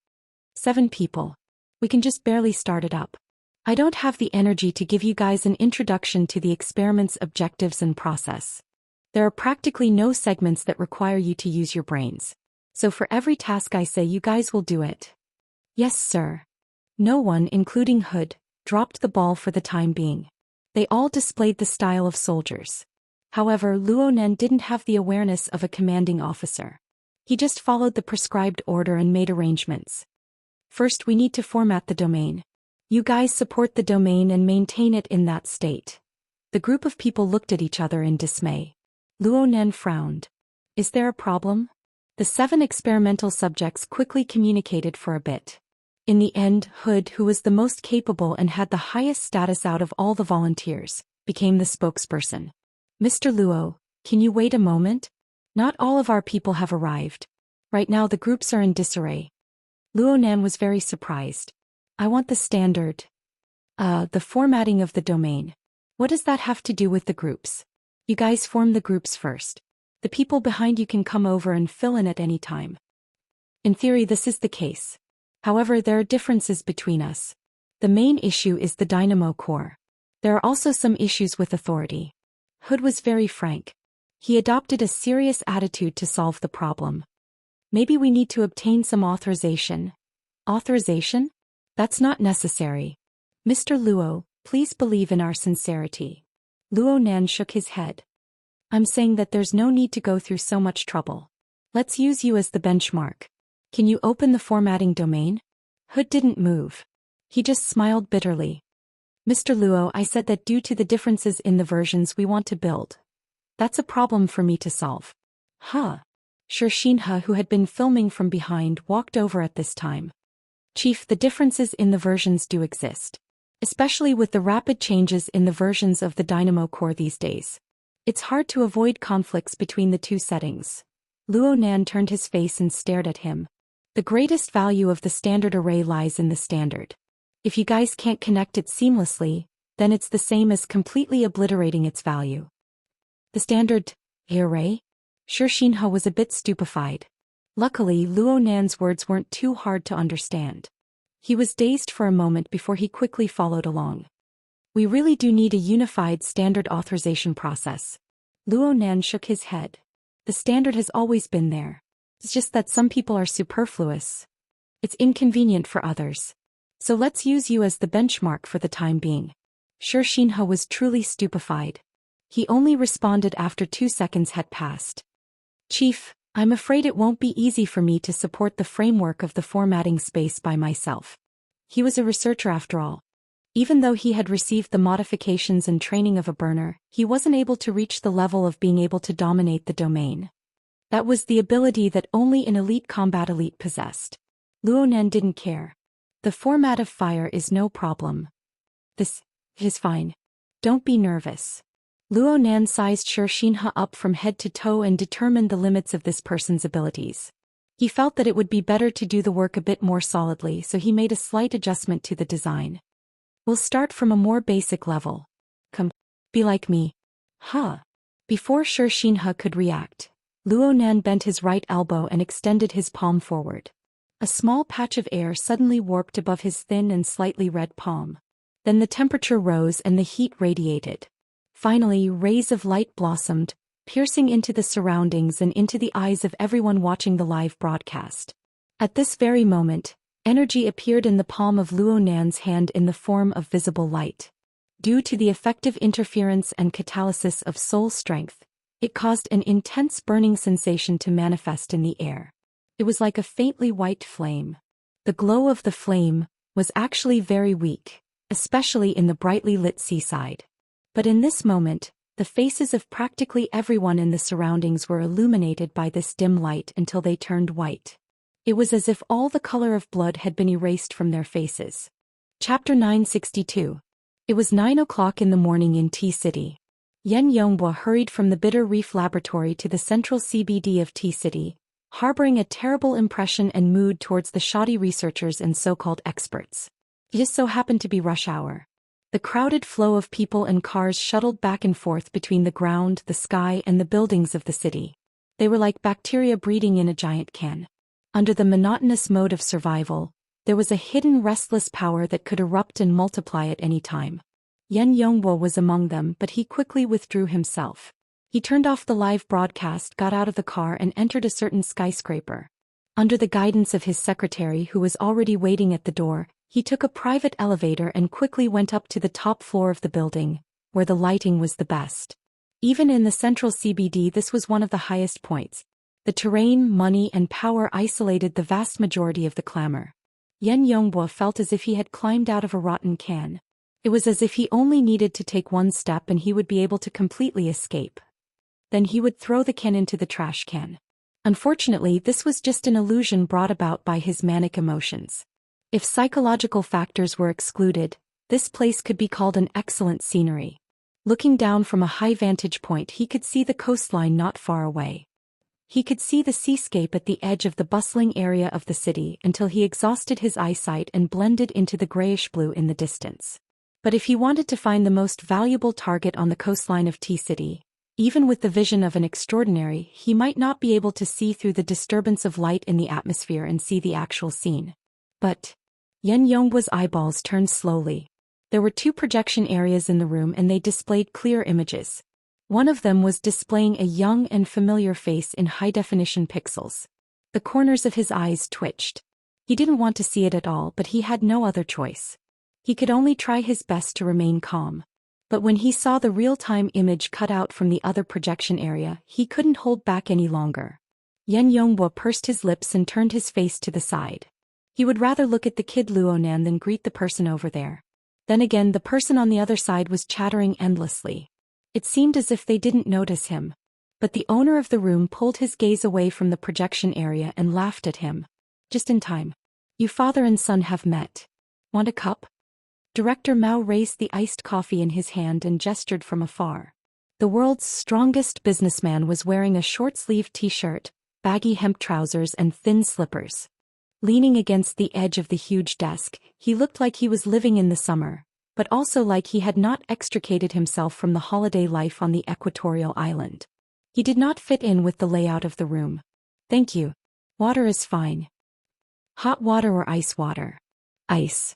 7 people. We can just barely start it up. I don't have the energy to give you guys an introduction to the experiment's objectives and process. There are practically no segments that require you to use your brains. So for every task I say, you guys will do it. Yes, sir. No one, including Hood, dropped the ball for the time being. They all displayed the style of soldiers. However, Luo Nan didn't have the awareness of a commanding officer. He just followed the prescribed order and made arrangements. First, we need to format the domain. You guys support the domain and maintain it in that state. The group of people looked at each other in dismay. Luo Nan frowned. Is there a problem? The 7 experimental subjects quickly communicated for a bit. In the end, Hood, who was the most capable and had the highest status out of all the volunteers, became the spokesperson. Mr. Luo, can you wait a moment? Not all of our people have arrived. Right now the groups are in disarray. Luo Nan was very surprised. I want the standard. The formatting of the domain. What does that have to do with the groups? You guys form the groups first. The people behind you can come over and fill in at any time. In theory, this is the case. However, there are differences between us. The main issue is the dynamo core. There are also some issues with authority. Hood was very frank. He adopted a serious attitude to solve the problem. Maybe we need to obtain some authorization. Authorization? That's not necessary. Mr. Luo, please believe in our sincerity. Luo Nan shook his head. I'm saying that there's no need to go through so much trouble. Let's use you as the benchmark. Can you open the formatting domain? Hood didn't move. He just smiled bitterly. Mr. Luo, I said that due to the differences in the versions we want to build. That's a problem for me to solve. Huh. Zhou Xian, who had been filming from behind, walked over at this time. Chief, the differences in the versions do exist. Especially with the rapid changes in the versions of the Dynamo core these days. It's hard to avoid conflicts between the two settings. Luo Nan turned his face and stared at him. The greatest value of the standard array lies in the standard. If you guys can't connect it seamlessly, then it's the same as completely obliterating its value. The standard array? Zhou Xian was a bit stupefied. Luckily, Luo Nan's words weren't too hard to understand. He was dazed for a moment before he quickly followed along. We really do need a unified standard authorization process. Luo Nan shook his head. The standard has always been there. It's just that some people are superfluous. It's inconvenient for others. So let's use you as the benchmark for the time being. Zhou Xian was truly stupefied. He only responded after 2 seconds had passed. Chief, I'm afraid it won't be easy for me to support the framework of the formatting space by myself. He was a researcher after all. Even though he had received the modifications and training of a burner, he wasn't able to reach the level of being able to dominate the domain. That was the ability that only an elite combat elite possessed. Luo Nan didn't care. The format of fire is no problem. This is fine. Don't be nervous. Luo Nan sized Zhou Xian up from head to toe and determined the limits of this person's abilities. He felt that it would be better to do the work a bit more solidly, so he made a slight adjustment to the design. We'll start from a more basic level. Come, be like me. Huh. Before Zhou Xian could react, Luo Nan bent his right elbow and extended his palm forward. A small patch of air suddenly warped above his thin and slightly red palm. Then the temperature rose and the heat radiated. Finally, rays of light blossomed, piercing into the surroundings and into the eyes of everyone watching the live broadcast. At this very moment, energy appeared in the palm of Luo Nan's hand in the form of visible light. Due to the effective interference and catalysis of soul strength, it caused an intense burning sensation to manifest in the air. It was like a faintly white flame. The glow of the flame was actually very weak, especially in the brightly lit seaside. But in this moment, the faces of practically everyone in the surroundings were illuminated by this dim light until they turned white. It was as if all the color of blood had been erased from their faces. Chapter 962. It was 9 o'clock in the morning in T-City. Yan Yongbo hurried from the Bitter Reef Laboratory to the central CBD of T-City, harboring a terrible impression and mood towards the shoddy researchers and so-called experts. It just so happened to be rush hour. The crowded flow of people and cars shuttled back and forth between the ground, the sky, and the buildings of the city. They were like bacteria breeding in a giant can. Under the monotonous mode of survival, there was a hidden restless power that could erupt and multiply at any time. Yan Yongbo was among them, but he quickly withdrew himself. He turned off the live broadcast, got out of the car, and entered a certain skyscraper. Under the guidance of his secretary, who was already waiting at the door, he took a private elevator and quickly went up to the top floor of the building, where the lighting was the best. Even in the central CBD, this was one of the highest points. The terrain, money, and power isolated the vast majority of the clamor. Yan Yongbo felt as if he had climbed out of a rotten can. It was as if he only needed to take one step and he would be able to completely escape. Then he would throw the can into the trash can. Unfortunately, this was just an illusion brought about by his manic emotions. If psychological factors were excluded, this place could be called an excellent scenery. Looking down from a high vantage point, he could see the coastline not far away. He could see the seascape at the edge of the bustling area of the city until he exhausted his eyesight and blended into the grayish blue in the distance. But if he wanted to find the most valuable target on the coastline of T-City, even with the vision of an extraordinary, he might not be able to see through the disturbance of light in the atmosphere and see the actual scene. But Yan Yongbo's eyeballs turned slowly. There were 2 projection areas in the room and they displayed clear images. One of them was displaying a young and familiar face in high-definition pixels. The corners of his eyes twitched. He didn't want to see it at all, but he had no other choice. He could only try his best to remain calm. But when he saw the real-time image cut out from the other projection area, he couldn't hold back any longer. Yan Yongbo pursed his lips and turned his face to the side. He would rather look at the kid Luonan than greet the person over there. Then again, the person on the other side was chattering endlessly. It seemed as if they didn't notice him. But the owner of the room pulled his gaze away from the projection area and laughed at him. Just in time. You father and son have met. Want a cup? Director Mao raised the iced coffee in his hand and gestured from afar. The world's strongest businessman was wearing a short-sleeved t-shirt, baggy hemp trousers and thin slippers. Leaning against the edge of the huge desk, he looked like he was living in the summer, but also like he had not extricated himself from the holiday life on the equatorial island. He did not fit in with the layout of the room. Thank you. Water is fine. Hot water or ice water? Ice.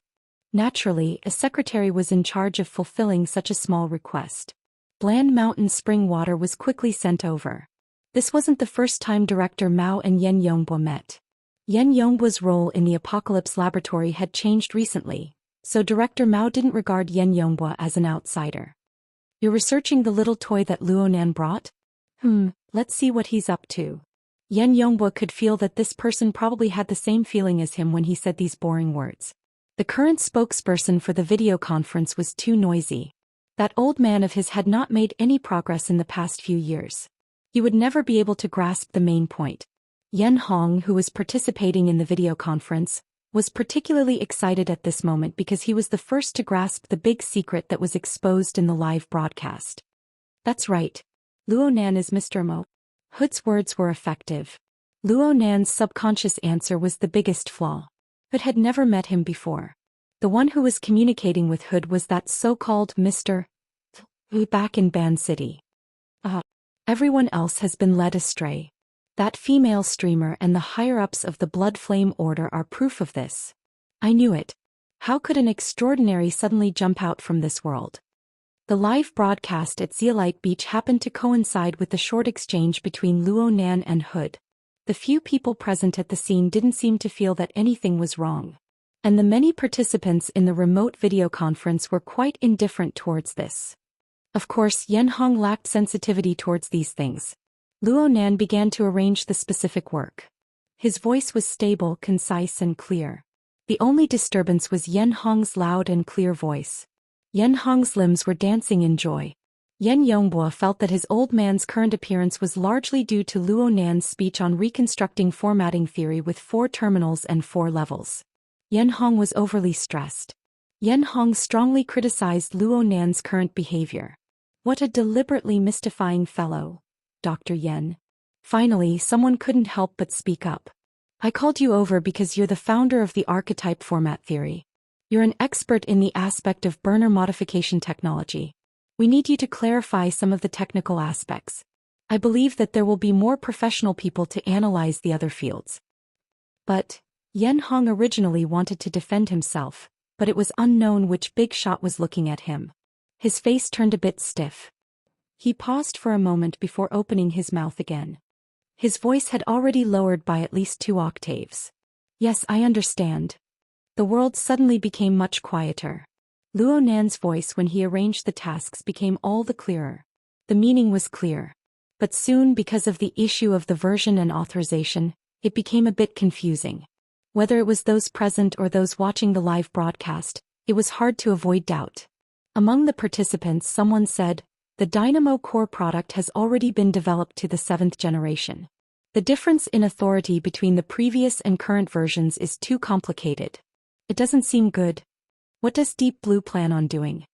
Naturally, a secretary was in charge of fulfilling such a small request. Bland mountain spring water was quickly sent over. This wasn't the first time Director Mao and Yan Yongbo met. Yan Yongbo's role in the Apocalypse Laboratory had changed recently, so Director Mao didn't regard Yan Yongbo as an outsider. You're researching the little toy that Luonan brought? Let's see what he's up to. Yan Yongbo could feel that this person probably had the same feeling as him when he said these boring words. The current spokesperson for the video conference was too noisy. That old man of his had not made any progress in the past few years. He would never be able to grasp the main point. Yen Hong, who was participating in the video conference, was particularly excited at this moment because he was the first to grasp the big secret that was exposed in the live broadcast. That's right. Luonan is Mr. Mo. Hood's words were effective. Luonan's subconscious answer was the biggest flaw. Hood had never met him before. The one who was communicating with Hood was that so-called Mr. Hu back in Ban City. Everyone else has been led astray. That female streamer and the higher-ups of the Blood Flame Order are proof of this. I knew it. How could an extraordinary suddenly jump out from this world? The live broadcast at Zeolite Beach happened to coincide with the short exchange between Luonan and Hood. The few people present at the scene didn't seem to feel that anything was wrong. And the many participants in the remote video conference were quite indifferent towards this. Of course, Yen Hong lacked sensitivity towards these things. Luonan began to arrange the specific work. His voice was stable, concise and clear. The only disturbance was Yen Hong's loud and clear voice. Yen Hong's limbs were dancing in joy. Yan Yongbo felt that his old man's current appearance was largely due to Luonan's speech on reconstructing formatting theory with 4 terminals and 4 levels. Yen Hong was overly stressed. Yen Hong strongly criticized Luonan's current behavior. What a deliberately mystifying fellow, Dr. Yen. Finally, someone couldn't help but speak up. I called you over because you're the founder of the archetype format theory. You're an expert in the aspect of burner modification technology. We need you to clarify some of the technical aspects. I believe that there will be more professional people to analyze the other fields. But Yen Hong originally wanted to defend himself, but it was unknown which big shot was looking at him. His face turned a bit stiff. He paused for a moment before opening his mouth again. His voice had already lowered by at least 2 octaves. Yes, I understand. The world suddenly became much quieter. Luonan's voice when he arranged the tasks became all the clearer. The meaning was clear. But soon, because of the issue of the version and authorization, it became a bit confusing. Whether it was those present or those watching the live broadcast, it was hard to avoid doubt. Among the participants, someone said, the Dynamo Core product has already been developed to the 7th generation. The difference in authority between the previous and current versions is too complicated. It doesn't seem good. What does Deep Blue plan on doing?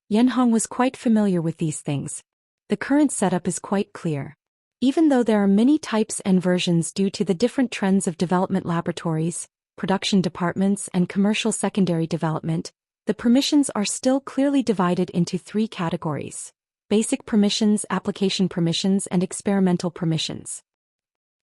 Yen Hong was quite familiar with these things. The current setup is quite clear. Even though there are many types and versions due to the different trends of development laboratories, production departments and commercial secondary development, the permissions are still clearly divided into 3 categories: basic permissions, application permissions, and experimental permissions.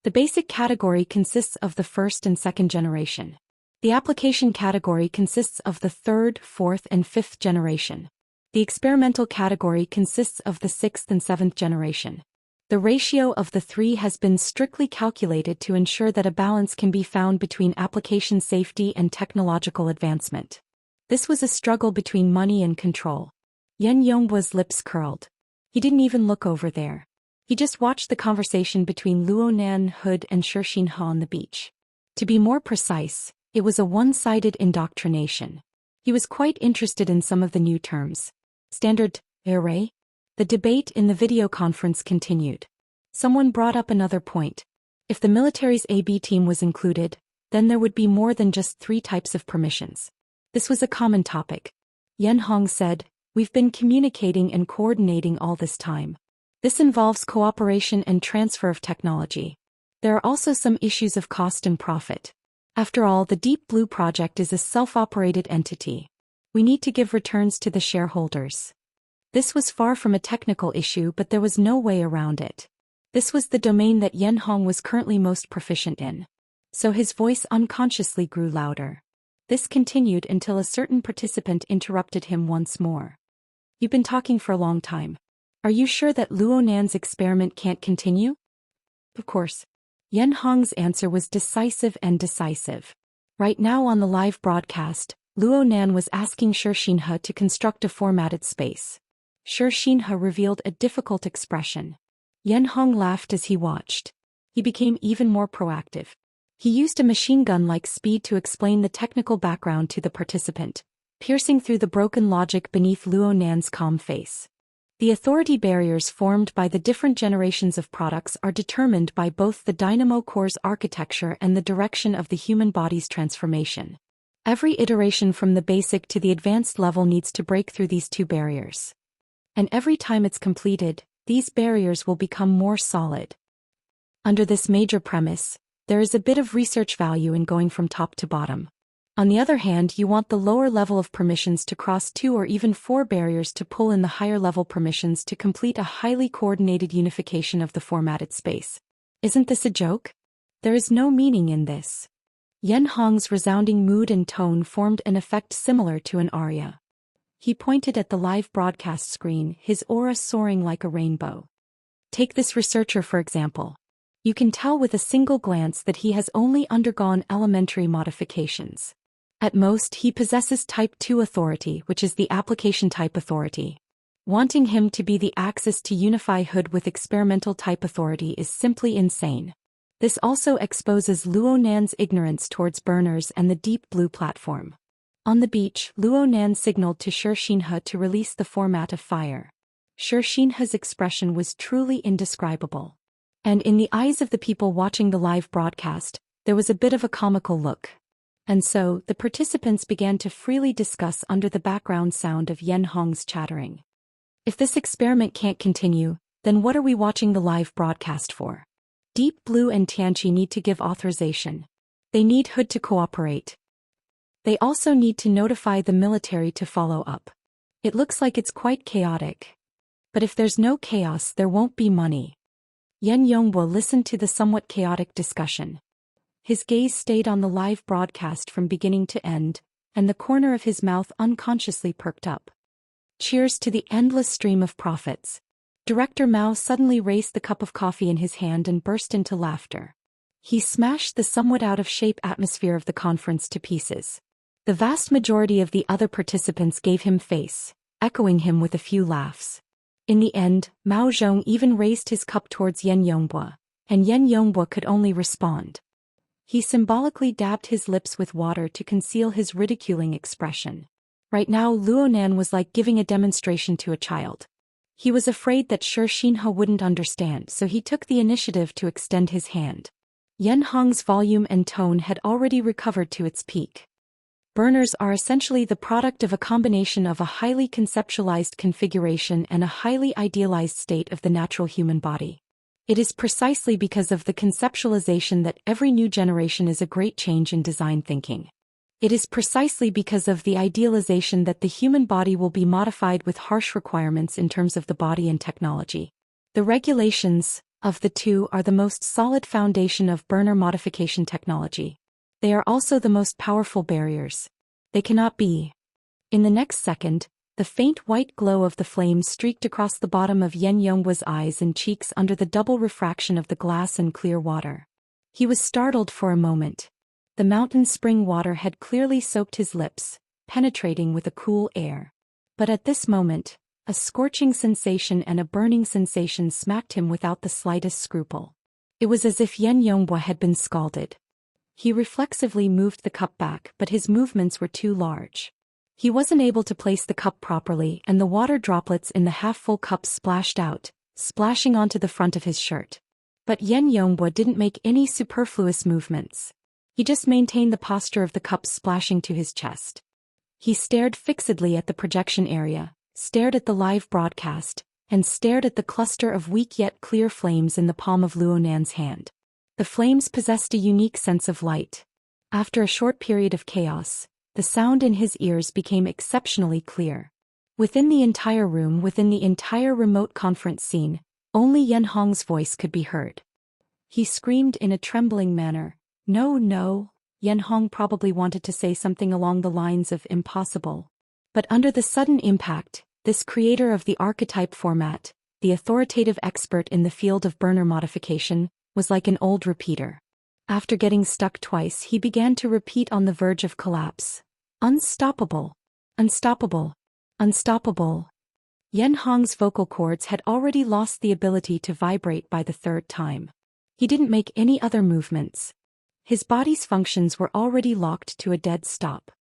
The basic category consists of the 1st and 2nd generation. The application category consists of the 3rd, 4th, and 5th generation. The experimental category consists of the 6th and 7th generation. The ratio of the three has been strictly calculated to ensure that a balance can be found between application safety and technological advancement. This was a struggle between money and control. Yan Yonghua's lips curled. He didn't even look over there. He just watched the conversation between Luonan Hood and Xianxia on the beach. To be more precise, it was a one-sided indoctrination. He was quite interested in some of the new terms. Standard array? The debate in the video conference continued. Someone brought up another point. If the military's AB team was included, then there would be more than just 3 types of permissions. This was a common topic. Yan Hong said, "We've been communicating and coordinating all this time. This involves cooperation and transfer of technology. There are also some issues of cost and profit. After all, the Deep Blue project is a self-operated entity. We need to give returns to the shareholders." This was far from a technical issue, but there was no way around it. This was the domain that Yan Hong was currently most proficient in. So his voice unconsciously grew louder. This continued until a certain participant interrupted him once more. "You've been talking for a long time. Are you sure that Luonan's experiment can't continue?" "Of course." Yan Hong's answer was decisive and decisive. Right now on the live broadcast, Luonan was asking Xianxia to construct a formatted space. Xianxia revealed a difficult expression. Yan Hong laughed as he watched. He became even more proactive. He used a machine gun-like speed to explain the technical background to the participant, piercing through the broken logic beneath Luonan's calm face. The authority barriers formed by the different generations of products are determined by both the dynamo core's architecture and the direction of the human body's transformation. Every iteration from the basic to the advanced level needs to break through these 2 barriers. And every time it's completed, these barriers will become more solid. Under this major premise, there is a bit of research value in going from top to bottom. On the other hand, you want the lower level of permissions to cross 2 or even 4 barriers to pull in the higher level permissions to complete a highly coordinated unification of the formatted space. Isn't this a joke? There is no meaning in this. Yan Hong's resounding mood and tone formed an effect similar to an aria. He pointed at the live broadcast screen, his aura soaring like a rainbow. Take this researcher for example. You can tell with a single glance that he has only undergone elementary modifications. At most, he possesses Type 2 authority, which is the application type authority. Wanting him to be the axis to unify Hood with experimental type authority is simply insane. This also exposes Luonan's ignorance towards burners and the Deep Blue platform. On the beach, Luonan signaled to Xianxia to release the format of fire. Xianxia's expression was truly indescribable. And in the eyes of the people watching the live broadcast, there was a bit of a comical look. And so, the participants began to freely discuss under the background sound of Yan Hong's chattering. If this experiment can't continue, then what are we watching the live broadcast for? Deep Blue and Tianqi need to give authorization. They need Hood to cooperate. They also need to notify the military to follow up. It looks like it's quite chaotic. But if there's no chaos, there won't be money. Yan Yonghua listened to the somewhat chaotic discussion. His gaze stayed on the live broadcast from beginning to end, and the corner of his mouth unconsciously perked up. Cheers to the endless stream of profits. Director Mao suddenly raised the cup of coffee in his hand and burst into laughter. He smashed the somewhat out-of-shape atmosphere of the conference to pieces. The vast majority of the other participants gave him face, echoing him with a few laughs. In the end, Mao Zhong even raised his cup towards Yan Yonghua, and Yan Yonghua could only respond. He symbolically dabbed his lips with water to conceal his ridiculing expression. Right now Luonan was like giving a demonstration to a child. He was afraid that Xianxia wouldn't understand, so he took the initiative to extend his hand. Yan Hong's volume and tone had already recovered to its peak. Burners are essentially the product of a combination of a highly conceptualized configuration and a highly idealized state of the natural human body. It is precisely because of the conceptualization that every new generation is a great change in design thinking. It is precisely because of the idealization that the human body will be modified with harsh requirements in terms of the body and technology. The regulations of the two are the most solid foundation of burner modification technology. They are also the most powerful barriers. They cannot be. In the next second, The faint white glow of the flames streaked across the bottom of Yan Yonghua's eyes and cheeks under the double refraction of the glass and clear water. He was startled for a moment. The mountain spring water had clearly soaked his lips, penetrating with a cool air. But at this moment, a scorching sensation and a burning sensation smacked him without the slightest scruple. It was as if Yan Yonghua had been scalded. He reflexively moved the cup back, but his movements were too large. He wasn't able to place the cup properly, and the water droplets in the half-full cup splashed out, splashing onto the front of his shirt. But Yan Yonghua didn't make any superfluous movements. He just maintained the posture of the cup splashing to his chest. He stared fixedly at the projection area, stared at the live broadcast, and stared at the cluster of weak yet clear flames in the palm of Luonan's hand. The flames possessed a unique sense of light. After a short period of chaos, the sound in his ears became exceptionally clear. Within the entire room, within the entire remote conference scene, only Yan Hong's voice could be heard. He screamed in a trembling manner, "No, no." Yan Hong probably wanted to say something along the lines of impossible. But under the sudden impact, this creator of the archetype format, the authoritative expert in the field of burner modification, was like an old repeater. After getting stuck twice, he began to repeat on the verge of collapse. Unstoppable. Unstoppable. Unstoppable. Yan Hong's vocal cords had already lost the ability to vibrate by the third time. He didn't make any other movements. His body's functions were already locked to a dead stop.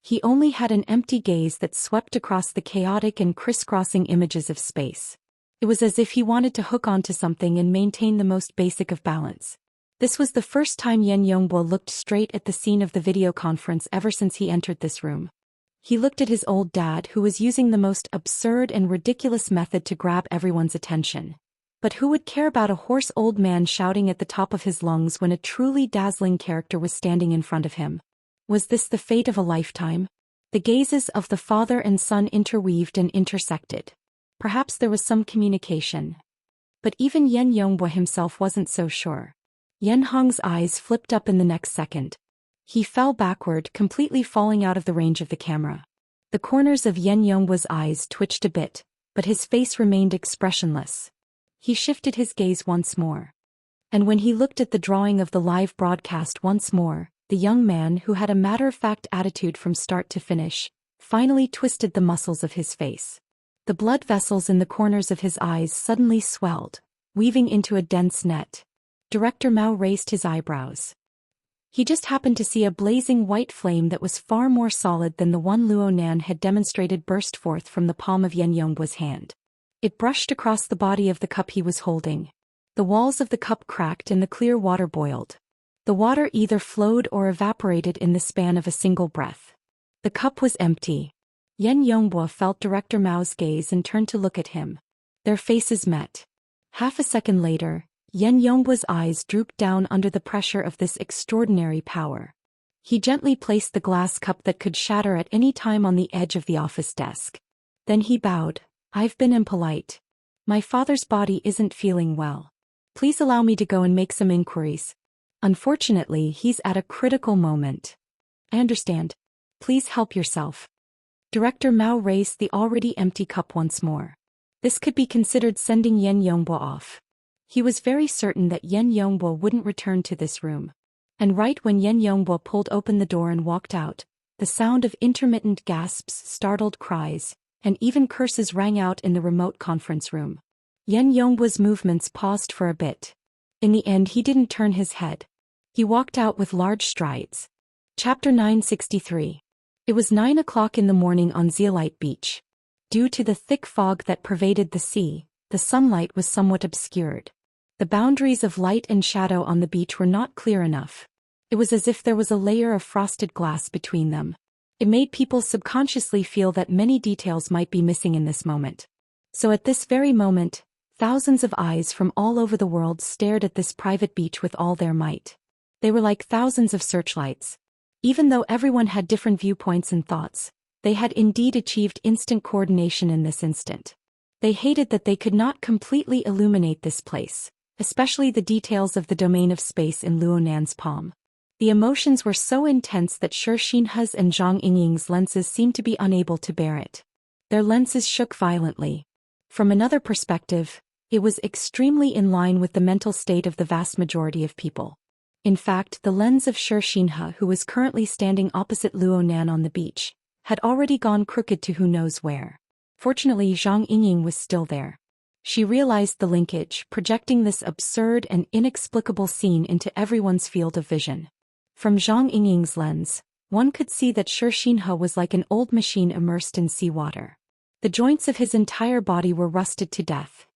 He only had an empty gaze that swept across the chaotic and crisscrossing images of space. It was as if he wanted to hook onto something and maintain the most basic of balance. This was the first time Yan Yonghua looked straight at the scene of the video conference ever since he entered this room. He looked at his old dad, who was using the most absurd and ridiculous method to grab everyone's attention. But who would care about a hoarse old man shouting at the top of his lungs when a truly dazzling character was standing in front of him? Was this the fate of a lifetime? The gazes of the father and son interweaved and intersected. Perhaps there was some communication. But even Yan Yonghua himself wasn't so sure. Yan Hong's eyes flipped up in the next second. He fell backward, completely falling out of the range of the camera. The corners of Yan Yonghua's eyes twitched a bit, but his face remained expressionless. He shifted his gaze once more. And when he looked at the drawing of the live broadcast once more, the young man, who had a matter-of-fact attitude from start to finish, finally twisted the muscles of his face. The blood vessels in the corners of his eyes suddenly swelled, weaving into a dense net. Director Mao raised his eyebrows. He just happened to see a blazing white flame that was far more solid than the one Luonan had demonstrated burst forth from the palm of Yan Yonghua's hand. It brushed across the body of the cup he was holding. The walls of the cup cracked and the clear water boiled. The water either flowed or evaporated in the span of a single breath. The cup was empty. Yan Yonghua felt Director Mao's gaze and turned to look at him. Their faces met. Half a second later, Yan Yonghua's eyes drooped down under the pressure of this extraordinary power. He gently placed the glass cup that could shatter at any time on the edge of the office desk. Then he bowed. "I've been impolite. My father's body isn't feeling well. Please allow me to go and make some inquiries. Unfortunately, he's at a critical moment." "I understand. Please help yourself." Director Mao raised the already empty cup once more. This could be considered sending Yan Yonghua off. He was very certain that Yan Yonghua wouldn't return to this room. And right when Yan Yonghua pulled open the door and walked out, the sound of intermittent gasps, startled cries, and even curses rang out in the remote conference room. Yan Yonghua's movements paused for a bit. In the end, he didn't turn his head. He walked out with large strides. Chapter 963. It was 9 o'clock in the morning on Zeolite Beach. Due to the thick fog that pervaded the sea, the sunlight was somewhat obscured. The boundaries of light and shadow on the beach were not clear enough. It was as if there was a layer of frosted glass between them. It made people subconsciously feel that many details might be missing in this moment. So at this very moment, thousands of eyes from all over the world stared at this private beach with all their might. They were like thousands of searchlights. Even though everyone had different viewpoints and thoughts, they had indeed achieved instant coordination in this instant. They hated that they could not completely illuminate this place, especially the details of the domain of space in Luonan's palm. The emotions were so intense that Zhou Xian's and Zhang Yingying's lenses seemed to be unable to bear it. Their lenses shook violently. From another perspective, it was extremely in line with the mental state of the vast majority of people. In fact, the lens of Zhou Xian, who was currently standing opposite Luo Nan on the beach, had already gone crooked to who knows where. Fortunately, Zhang Yingying was still there. She realized the linkage, projecting this absurd and inexplicable scene into everyone's field of vision. From Zhang Yingying's lens, one could see that Zhou Xian was like an old machine immersed in seawater. The joints of his entire body were rusted to death.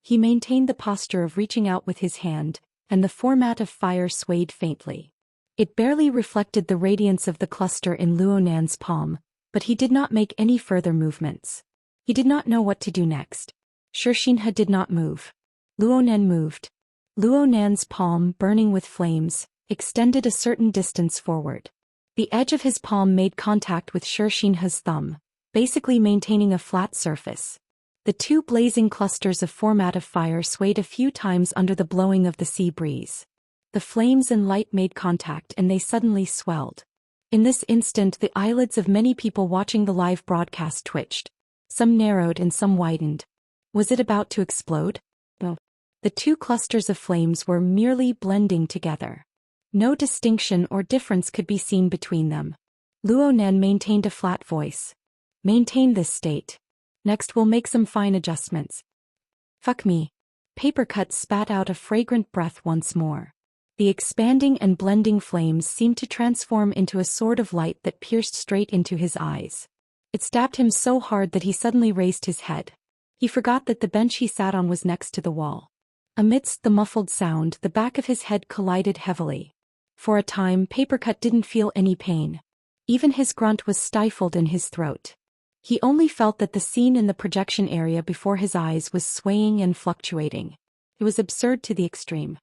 He maintained the posture of reaching out with his hand, and the format of fire swayed faintly. It barely reflected the radiance of the cluster in Luo Nan's palm, but he did not make any further movements. He did not know what to do next. Zhou Xian did not move. Luo Nan moved. Luo Nan's palm, burning with flames, extended a certain distance forward. The edge of his palm made contact with Zhou Xian's thumb, basically maintaining a flat surface. The two blazing clusters of format of fire swayed a few times under the blowing of the sea breeze. The flames and light made contact and they suddenly swelled. In this instant, the eyelids of many people watching the live broadcast twitched. Some narrowed and some widened. Was it about to explode? No. The two clusters of flames were merely blending together. No distinction or difference could be seen between them. Luo Nan maintained a flat voice. Maintain this state. Next we'll make some fine adjustments. Fuck me. Papercut spat out a fragrant breath once more. The expanding and blending flames seemed to transform into a sword of light that pierced straight into his eyes. It stabbed him so hard that he suddenly raised his head. He forgot that the bench he sat on was next to the wall. Amidst the muffled sound, the back of his head collided heavily. For a time, Papercut didn't feel any pain. Even his grunt was stifled in his throat. He only felt that the scene in the projection area before his eyes was swaying and fluctuating. It was absurd to the extreme.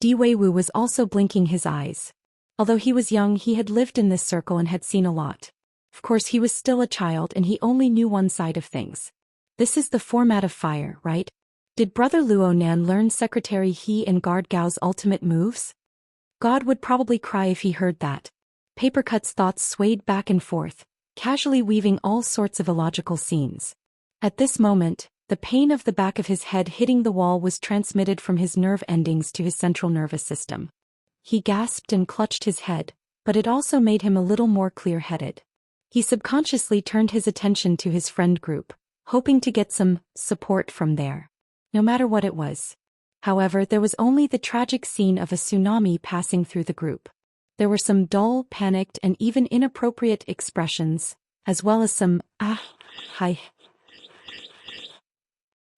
Di Weiwu was also blinking his eyes. Although he was young, he had lived in this circle and had seen a lot. Of course, he was still a child and he only knew one side of things. This is the format of fire, right? Did Brother Luo Nan learn Secretary He and Guard Gao's ultimate moves? God would probably cry if he heard that. Papercut's thoughts swayed back and forth, casually weaving all sorts of illogical scenes. At this moment, the pain of the back of his head hitting the wall was transmitted from his nerve endings to his central nervous system. He gasped and clutched his head, but it also made him a little more clear-headed. He subconsciously turned his attention to his friend group, hoping to get some support from there. No matter what it was. However, there was only the tragic scene of a tsunami passing through the group. There were some dull, panicked and even inappropriate expressions, as well as some, hi.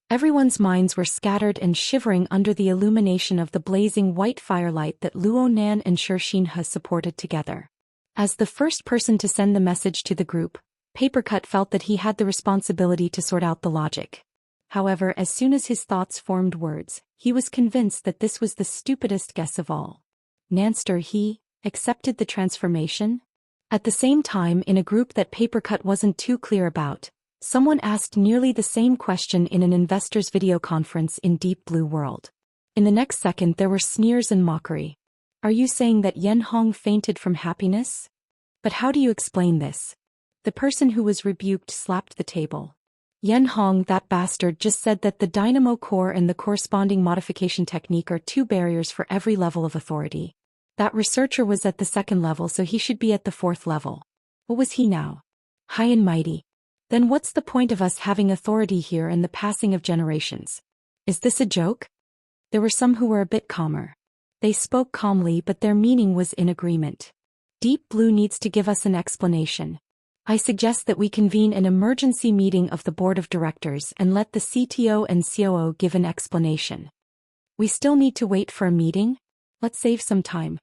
Everyone's minds were scattered and shivering under the illumination of the blazing white firelight that Luo Nan and Zhou Xian supported together. As the first person to send the message to the group, Papercut felt that he had the responsibility to sort out the logic. However, as soon as his thoughts formed words, he was convinced that this was the stupidest guess of all. Nanster he accepted the transformation? At the same time, in a group that Papercut wasn't too clear about, someone asked nearly the same question in an investor's video conference in Deep Blue World. In the next second there were sneers and mockery. Are you saying that Yen Hong fainted from happiness? But how do you explain this? The person who was rebuked slapped the table. Yen Hong, that bastard, just said that the dynamo core and the corresponding modification technique are two barriers for every level of authority. That researcher was at the second level, so he should be at the fourth level. What was he now? High and mighty. Then what's the point of us having authority here and the passing of generations? Is this a joke? There were some who were a bit calmer. They spoke calmly, but their meaning was in agreement. Deep Blue needs to give us an explanation. I suggest that we convene an emergency meeting of the board of directors and let the CTO and COO give an explanation. We still need to wait for a meeting? Let's save some time.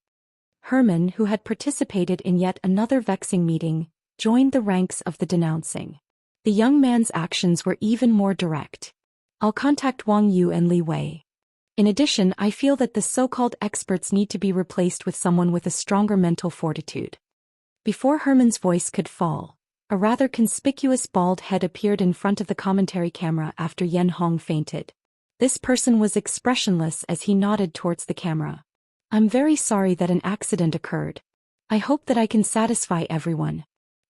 Herman, who had participated in yet another vexing meeting, joined the ranks of the denouncing. The young man's actions were even more direct. I'll contact Wang Yu and Li Wei. In addition, I feel that the so-called experts need to be replaced with someone with a stronger mental fortitude. Before Herman's voice could fall, a rather conspicuous bald head appeared in front of the commentary camera after Yen Hong fainted. This person was expressionless as he nodded towards the camera. I'm very sorry that an accident occurred. I hope that I can satisfy everyone.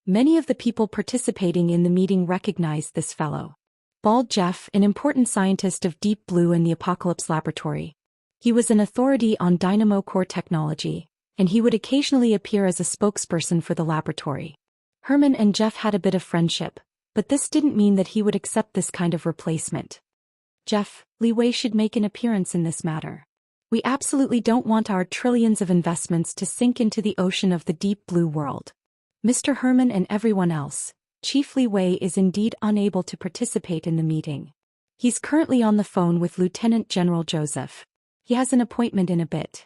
Many of the people participating in the meeting recognized this fellow. Bald Jeff, an important scientist of Deep Blue in the Apocalypse Laboratory. He was an authority on dynamo core technology, and he would occasionally appear as a spokesperson for the laboratory. Herman and Jeff had a bit of friendship, but this didn't mean that he would accept this kind of replacement. Jeff, Li Wei should make an appearance in this matter. We absolutely don't want our trillions of investments to sink into the ocean of the Deep Blue world. Mr. Herman and everyone else, Chief Li Wei is indeed unable to participate in the meeting. He's currently on the phone with Lieutenant General Joseph. He has an appointment in a bit.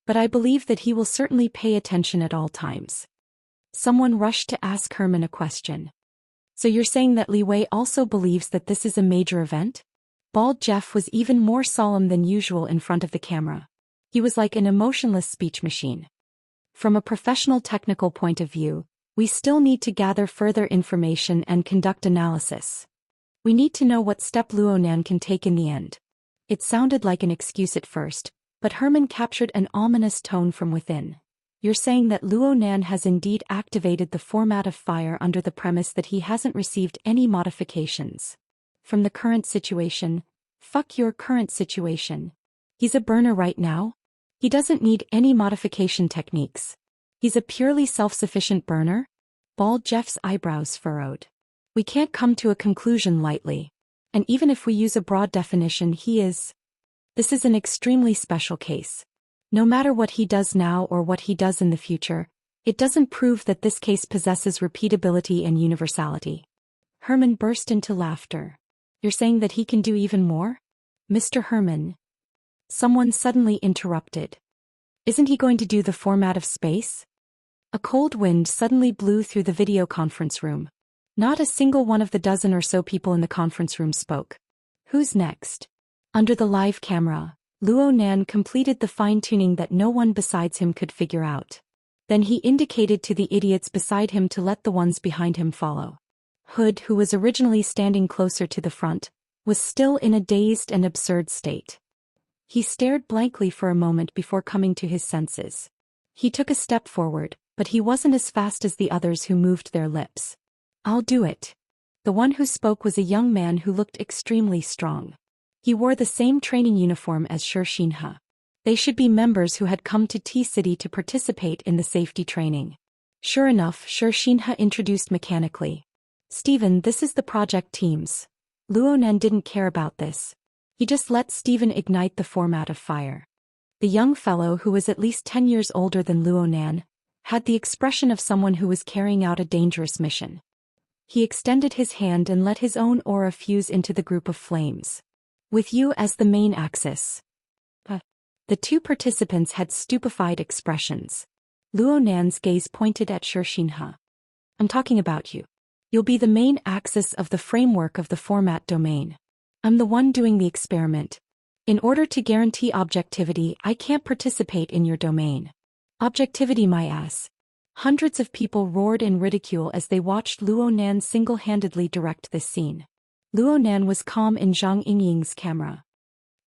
But I believe that he will certainly pay attention at all times. Someone rushed to ask Herman a question. So you're saying that Li Wei also believes that this is a major event? Bald Jeff was even more solemn than usual in front of the camera. He was like an emotionless speech machine. From a professional technical point of view, we still need to gather further information and conduct analysis. We need to know what step Luonan can take in the end. It sounded like an excuse at first, but Herman captured an ominous tone from within. You're saying that Luonan has indeed activated the format of fire under the premise that he hasn't received any modifications. From the current situation, fuck your current situation. He's a burner right now. He doesn't need any modification techniques. He's a purely self-sufficient burner? Bald Jeff's eyebrows furrowed. We can't come to a conclusion lightly. And even if we use a broad definition, this is an extremely special case. No matter what he does now or what he does in the future, it doesn't prove that this case possesses repeatability and universality. Herman burst into laughter. You're saying that he can do even more? Mr. Herman. Someone suddenly interrupted. Isn't he going to do the format of space? A cold wind suddenly blew through the video conference room. Not a single one of the dozen or so people in the conference room spoke. Who's next? Under the live camera, Luonan completed the fine-tuning that no one besides him could figure out. Then he indicated to the idiots beside him to let the ones behind him follow. Hood, who was originally standing closer to the front, was still in a dazed and absurd state. He stared blankly for a moment before coming to his senses. He took a step forward, but he wasn't as fast as the others who moved their lips. I'll do it. The one who spoke was a young man who looked extremely strong. He wore the same training uniform as Zhou Xian. They should be members who had come to T-City to participate in the safety training. Sure enough, Zhou Xian introduced mechanically. Stephen, this is the project teams. Luonan didn't care about this. He just let Stephen ignite the format of fire. The young fellow, who was at least 10 years older than Luonan, had the expression of someone who was carrying out a dangerous mission. He extended his hand and let his own aura fuse into the group of flames. With you as the main axis. The two participants had stupefied expressions. Luonan's gaze pointed at Zhou Xian. I'm talking about you. You'll be the main axis of the framework of the format domain. I'm the one doing the experiment. In order to guarantee objectivity, I can't participate in your domain. Objectivity, my ass. Hundreds of people roared in ridicule as they watched Luonan single-handedly direct this scene. Luonan was calm in Zhang Yingying's camera.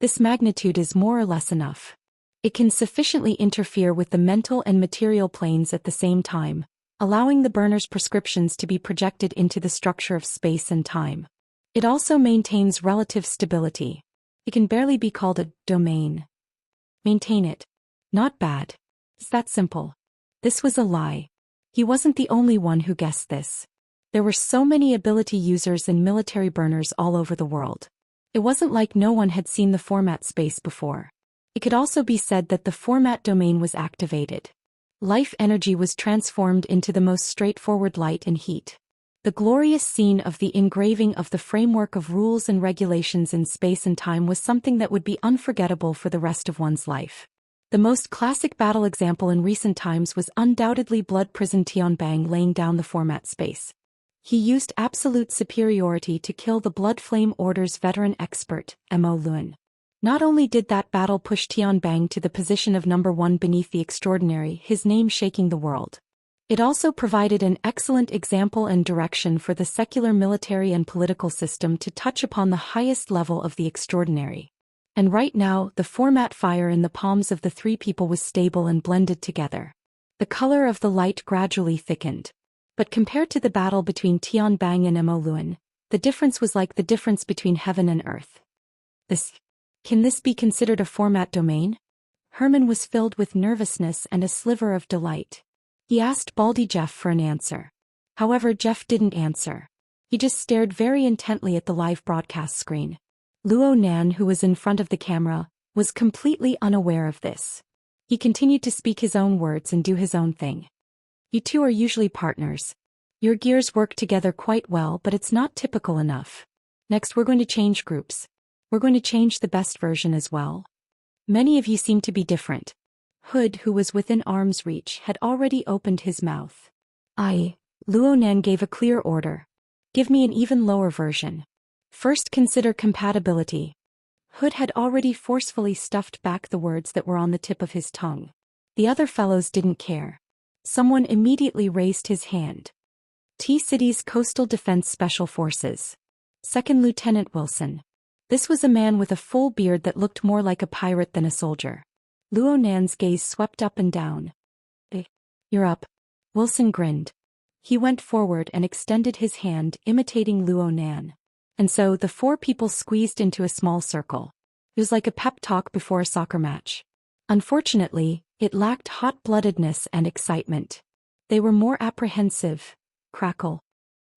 This magnitude is more or less enough. It can sufficiently interfere with the mental and material planes at the same time, allowing the burner's prescriptions to be projected into the structure of space and time. It also maintains relative stability. It can barely be called a domain. Maintain it. Not bad. It's that simple. This was a lie. He wasn't the only one who guessed this. There were so many ability users and military burners all over the world. It wasn't like no one had seen the format space before. It could also be said that the format domain was activated. Life energy was transformed into the most straightforward light and heat. The glorious scene of the engraving of the framework of rules and regulations in space and time was something that would be unforgettable for the rest of one's life. The most classic battle example in recent times was undoubtedly Blood Prison Tianbang laying down the format space. He used absolute superiority to kill the Blood Flame Order's veteran expert, Mo Lun. Not only did that battle push Tianbang to the position of number 1 beneath the extraordinary, his name shaking the world. It also provided an excellent example and direction for the secular military and political system to touch upon the highest level of the extraordinary. And right now, the format fire in the palms of the three people was stable and blended together. The color of the light gradually thickened. But compared to the battle between Tian Bang and Mo Luan, the difference was like the difference between heaven and earth. Can this be considered a format domain? Herman was filled with nervousness and a sliver of delight. He asked Baldy Jeff for an answer. However, Jeff didn't answer. He just stared very intently at the live broadcast screen. Luo Nan, who was in front of the camera, was completely unaware of this. He continued to speak his own words and do his own thing. You two are usually partners. Your gears work together quite well, but it's not typical enough. Next, we're going to change groups. We're going to change the best version as well. Many of you seem to be different. Hood, who was within arm's reach, had already opened his mouth. Luo Nan gave a clear order. Give me an even lower version. First, consider compatibility. Hood had already forcefully stuffed back the words that were on the tip of his tongue. The other fellows didn't care. Someone immediately raised his hand. T-City's Coastal Defense Special Forces. Second Lieutenant Wilson. This was a man with a full beard that looked more like a pirate than a soldier. Luo Nan's gaze swept up and down. You're up. Wilson grinned. He went forward and extended his hand, imitating Luo Nan. And so the four people squeezed into a small circle. It was like a pep talk before a soccer match. Unfortunately, it lacked hot-bloodedness and excitement. They were more apprehensive. Crackle.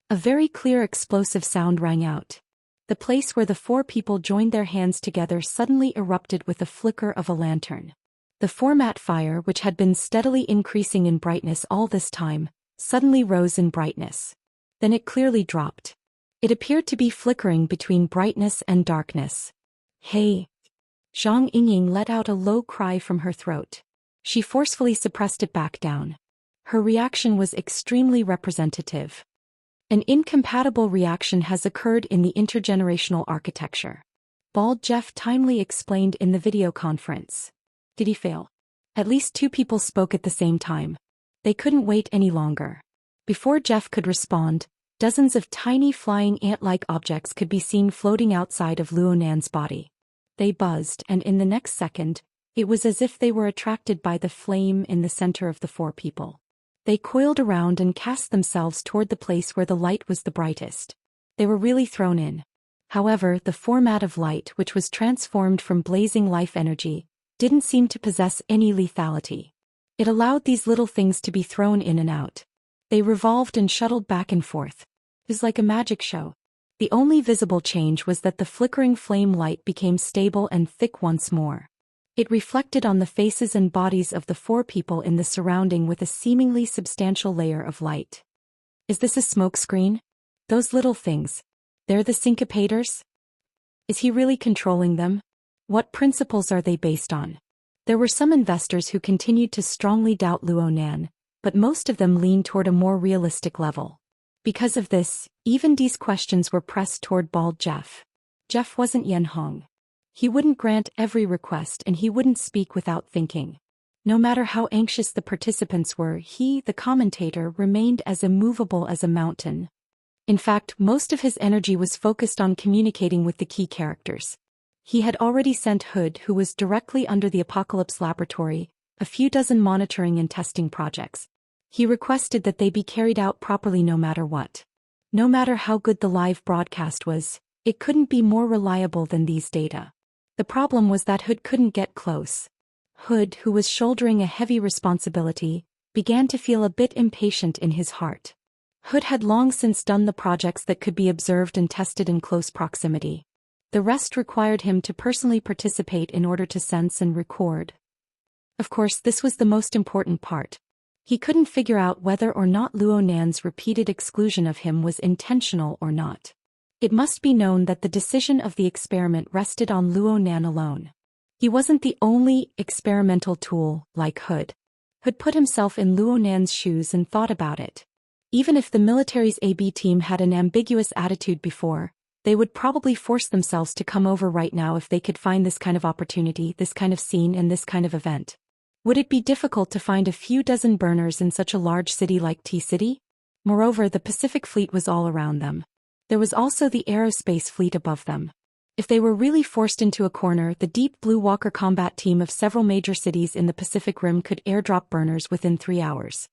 A very clear explosive sound rang out. The place where the four people joined their hands together suddenly erupted with the flicker of a lantern. The format fire, which had been steadily increasing in brightness all this time, suddenly rose in brightness. Then it clearly dropped. It appeared to be flickering between brightness and darkness. Hey! Zhang Yingying let out a low cry from her throat. She forcefully suppressed it back down. Her reaction was extremely representative. An incompatible reaction has occurred in the intergenerational architecture. Bald Jeff timely explained in the video conference. Did he fail? At least two people spoke at the same time. They couldn't wait any longer. Before Jeff could respond, dozens of tiny flying ant-like objects could be seen floating outside of Luo Nan's body. They buzzed, and in the next second, it was as if they were attracted by the flame in the center of the four people. They coiled around and cast themselves toward the place where the light was the brightest. They were really thrown in. However, the format of light, which was transformed from blazing life energy, didn't seem to possess any lethality. It allowed these little things to be thrown in and out. They revolved and shuttled back and forth. It was like a magic show. The only visible change was that the flickering flame light became stable and thick once more. It reflected on the faces and bodies of the four people in the surrounding with a seemingly substantial layer of light. Is this a smokescreen? Those little things. They're the syncopators? Is he really controlling them? What principles are they based on? There were some investors who continued to strongly doubt Luo Nan, but most of them leaned toward a more realistic level. Because of this, even these questions were pressed toward Bald Jeff. Jeff wasn't Yen Hong. He wouldn't grant every request and he wouldn't speak without thinking. No matter how anxious the participants were, he, the commentator, remained as immovable as a mountain. In fact, most of his energy was focused on communicating with the key characters. He had already sent Hood, who was directly under the Apocalypse Laboratory, a few dozen monitoring and testing projects. He requested that they be carried out properly no matter what. No matter how good the live broadcast was, it couldn't be more reliable than these data. The problem was that Hood couldn't get close. Hood, who was shouldering a heavy responsibility, began to feel a bit impatient in his heart. Hood had long since done the projects that could be observed and tested in close proximity. The rest required him to personally participate in order to sense and record. Of course, this was the most important part. He couldn't figure out whether or not Luo Nan's repeated exclusion of him was intentional or not. It must be known that the decision of the experiment rested on Luo Nan alone. He wasn't the only experimental tool, like Hood. Hood put himself in Luo Nan's shoes and thought about it. Even if the military's AB team had an ambiguous attitude before, they would probably force themselves to come over right now if they could find this kind of opportunity, this kind of scene, and this kind of event. Would it be difficult to find a few dozen burners in such a large city like T-City? Moreover, the Pacific Fleet was all around them. There was also the aerospace fleet above them. If they were really forced into a corner, the Deep Blue Walker combat team of several major cities in the Pacific Rim could airdrop burners within 3 hours.